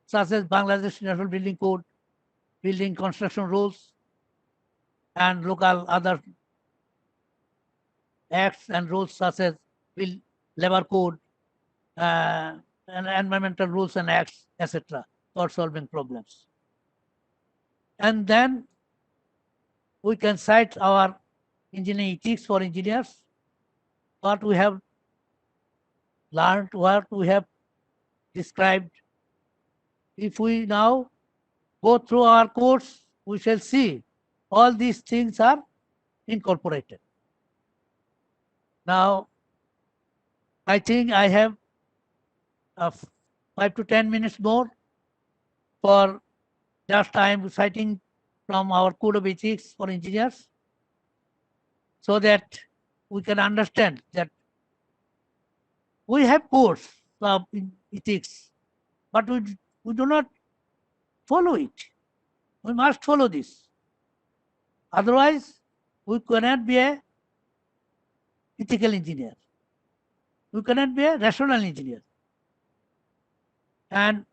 such as Bangladesh National Building Code, building construction rules, and local other acts and rules such as labor code, and environmental rules and acts, etc., for solving problems. And then we can cite our engineering ethics for engineers, what we have learned, what we have described. If we now go through our course, we shall see all these things are incorporated. Now, I think I have 5 to 10 minutes more for just I am citing from our code of ethics for engineers, so that we can understand that we have course of ethics, but we do not follow it. We must follow this. Otherwise, we cannot be a ethical engineer. We cannot be a rational engineer. And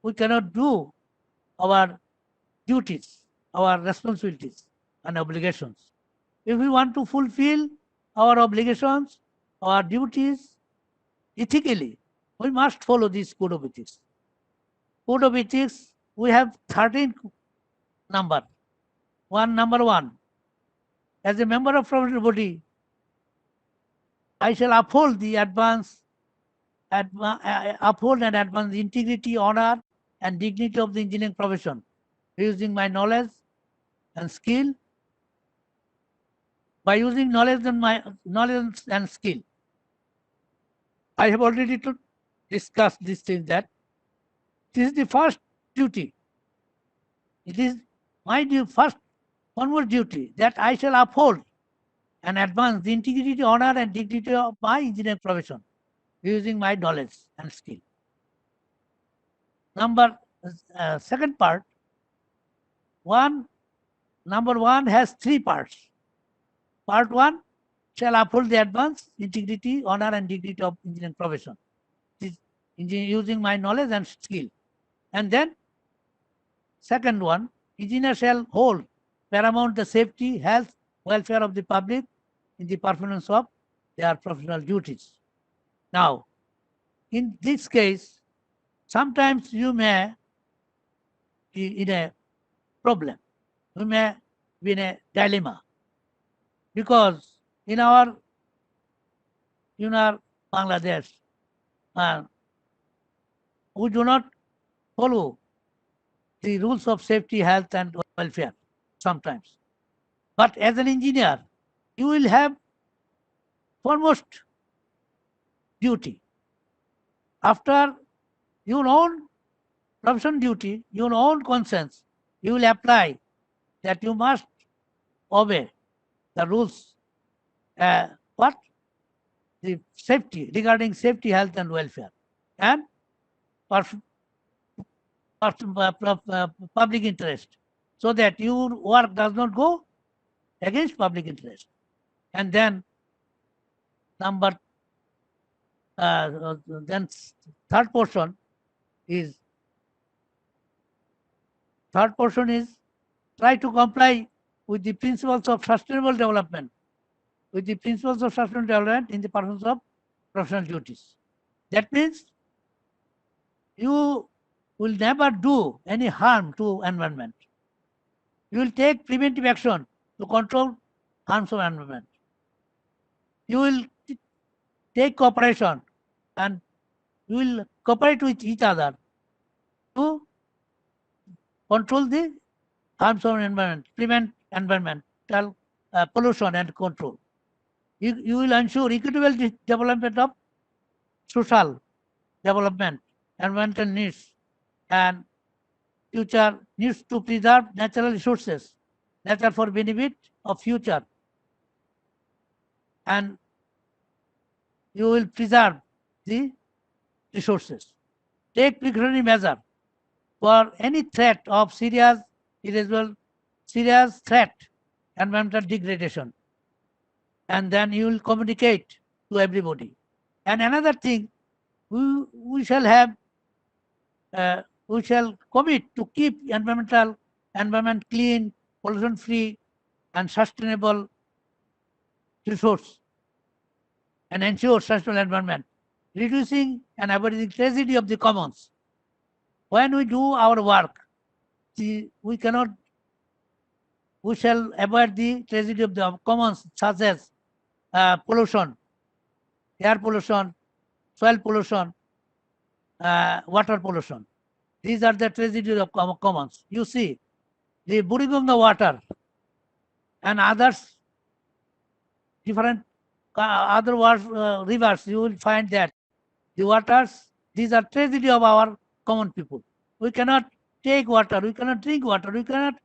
we cannot do our duties, our responsibilities and obligations. If we want to fulfill our obligations, our duties ethically, we must follow this code of ethics. Code of ethics, we have 13 number. Number one, as a member of professional body, I shall uphold and advance the integrity, honor, and dignity of the engineering profession, using my knowledge and skill. By using knowledge and skill, I have already discussed this thing, that this is the first duty. It is my first foremost duty, that I shall uphold and advance the integrity, honor, and dignity of my engineering profession, using my knowledge and skill. Second part, number one has 3 parts. Part 1 shall uphold the advance, integrity, honor, and dignity of engineering profession, using my knowledge and skill. And then second one, engineer shall hold paramount the safety, health, welfare of the public in the performance of their professional duties. Now, in this case, sometimes you may, in a problem. We may be in a dilemma because in our Bangladesh, we do not follow the rules of safety, health, and welfare sometimes. But as an engineer, you will have foremost duty. After your own profession duty, your own conscience, you will apply that you must obey the rules. What? The safety, regarding safety, health, and welfare, and public interest, so that your work does not go against public interest. And then then third portion is try to comply with the principles of sustainable development, in the pursuit of professional duties. That means you will never do any harm to environment. You will take preventive action to control harms of environment. You will take cooperation and you will cooperate with each other to control the harms of environment, prevent environmental pollution and control. You will ensure equitable development of social development, environmental needs, and future needs to preserve natural resources, nature for benefit of future, and you will preserve the resources. Take precautionary measure for any threat of serious threat, environmental degradation, and then you will communicate to everybody. And another thing, we shall commit to keep environment clean, pollution free, and sustainable resource, and ensure sustainable environment, reducing and avoiding tragedy of the commons. When we do our work, we shall avoid the tragedy of the commons, such as pollution, air pollution, soil pollution, water pollution. These are the tragedies of commons. You see, the Buriganga water and others, different other rivers, you will find that the waters, these are tragedy of our common people. We cannot take water, we cannot drink water, we cannot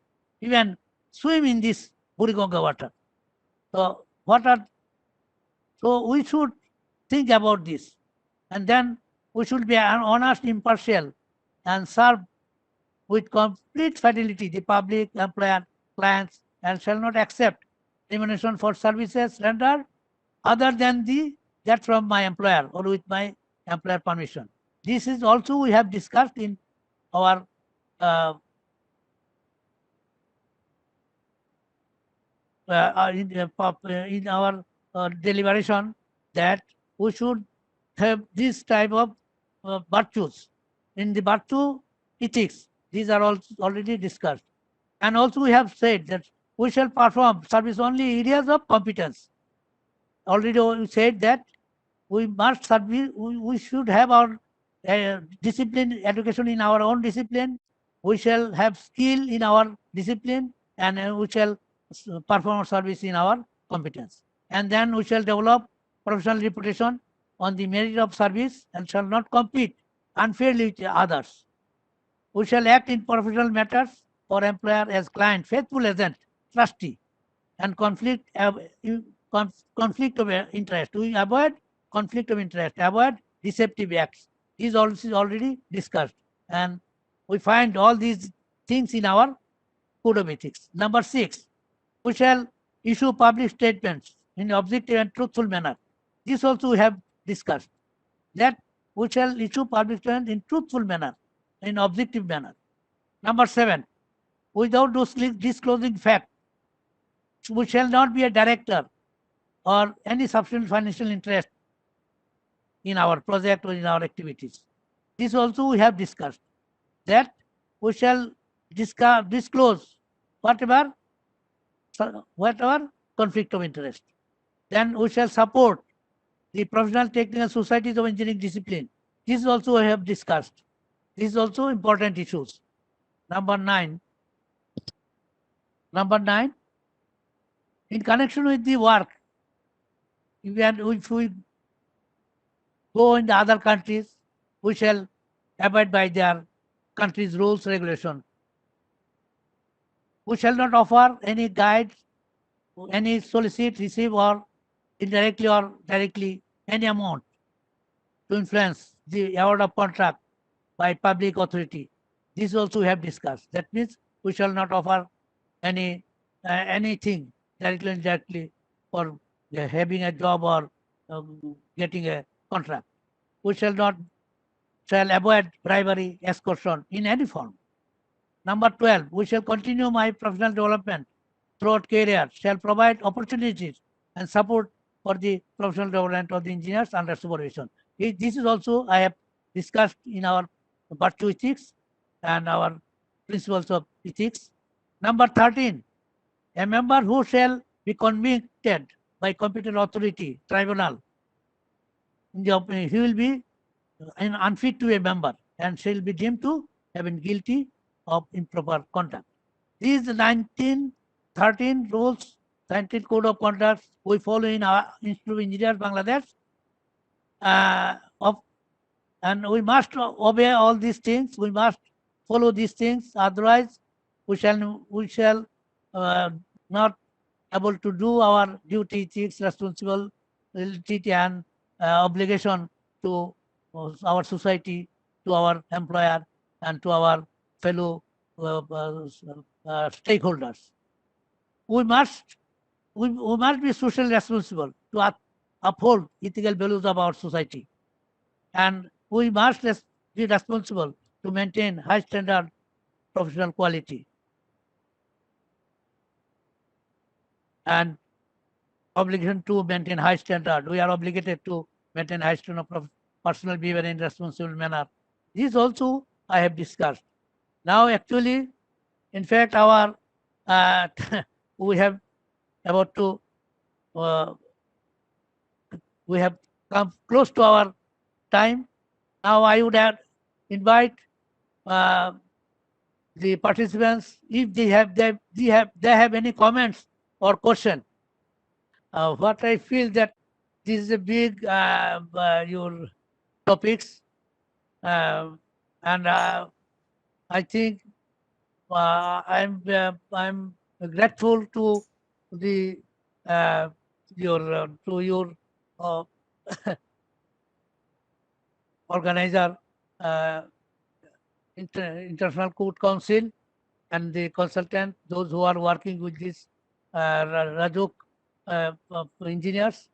even swim in this Buriganga water. So we should think about this, and then we should be honest, impartial, and serve with complete fidelity the public, employer, clients, and shall not accept remuneration for services rendered other than that from my employer or with my employer permission. This is also we have discussed in our in our deliberation, that we should have this type of virtues. In the virtue ethics, these are also already discussed. And also we have said that we shall perform service only areas of competence. Already we said that we must service, we should have our discipline, education in our own discipline. We shall have skill in our discipline, and we shall perform service in our competence. And then we shall develop professional reputation on the merit of service and shall not compete unfairly with others. We shall act in professional matters for employer as client, faithful agent, trustee, and conflict of interest. We avoid conflict of interest, avoid deceptive acts. Is also already discussed, and we find all these things in our code of ethics. Number 6, we shall issue public statements in objective and truthful manner. This also we have discussed, that we shall issue public statements in truthful manner, in objective manner. Number 7, without disclosing fact, we shall not be a director or any substantial financial interest in our project or in our activities. This also we have discussed, that we shall disclose whatever conflict of interest. Then we shall support the professional technical societies of engineering discipline. This also I have discussed. This is also important issues. Number 9, in connection with the work, if we go in the other countries, we shall abide by their country's rules, regulation. We shall not offer any guide, any solicit, receive, or indirectly or directly any amount to influence the award of contract by public authority. This also we have discussed. That means we shall not offer anything directly and indirectly for having a job or getting a contract. We shall avoid bribery, extortion in any form. Number 12, we shall continue my professional development throughout career, shall provide opportunities and support for the professional development of the engineers under supervision. This is also I have discussed in our virtue ethics and our principles of ethics. Number 13, a member who shall be convicted by competent authority, tribunal, he will be unfit to a member and shall be deemed to have been guilty of improper conduct. These 13 rules, 19 code of conduct we follow in our Institute of Engineers, Bangladesh, and we must obey all these things. We must follow these things. Otherwise, we shall not able to do our duty, ethics, responsibility, and obligation to our society, to our employer, and to our fellow stakeholders. We must be socially responsible to uphold ethical values of our society, and we must be responsible to maintain high standard professional quality and obligation to maintain high standard. We are obligated to maintain high standard of personal behavior in responsible manner. This also I have discussed. Now, actually, in fact, our we have about to we have come close to our time. Now, I would invite the participants if they have any comments or question. What I feel that this is a big your topics, and I think I'm grateful to the your organizer, International Court Council, and the consultant, those who are working with this Rajuk engineers,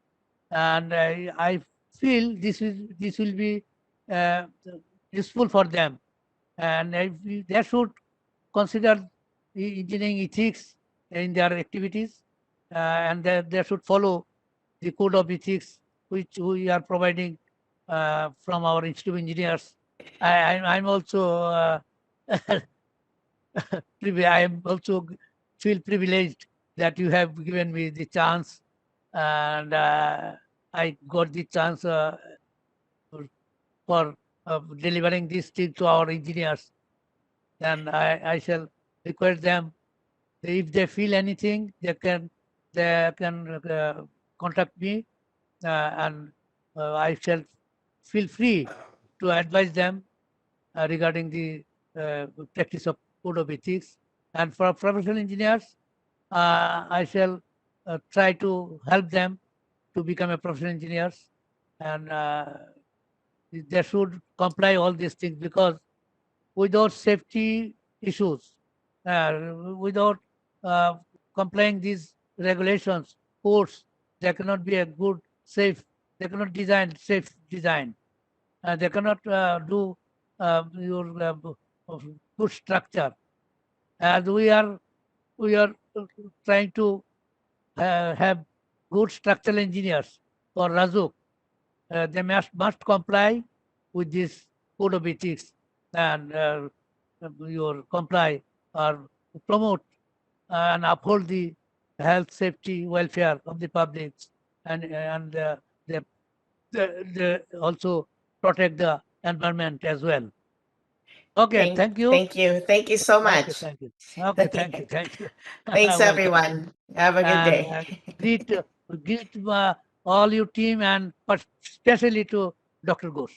and I feel this will be useful for them, and they should consider the engineering ethics in their activities, and they should follow the code of ethics which we are providing from our Institute of Engineers. I'm also I am also feel privileged that you have given me the chance, and I got the chance for delivering this thing to our engineers. And I shall request them, if they feel anything, they can contact me, and I shall feel free to advise them regarding the practice of code of ethics. And for professional engineers, I shall try to help them to become a professional engineers, and they should comply all these things, because without safety issues, without complying these regulations, codes, there cannot be a good, safe, they cannot design safe design. They cannot do your good structure. As we are trying to have good structural engineers for Razuk, they must comply with this code of ethics and your comply or promote and uphold the health, safety, welfare of the public, and also protect the environment as well. Okay, thank you. Thank you. Thank you so Okay, much. thank you. Okay, thank you, thank you. Thanks, Welcome. everyone. Have a good And day. greet all your team and especially to Dr. Ghosh.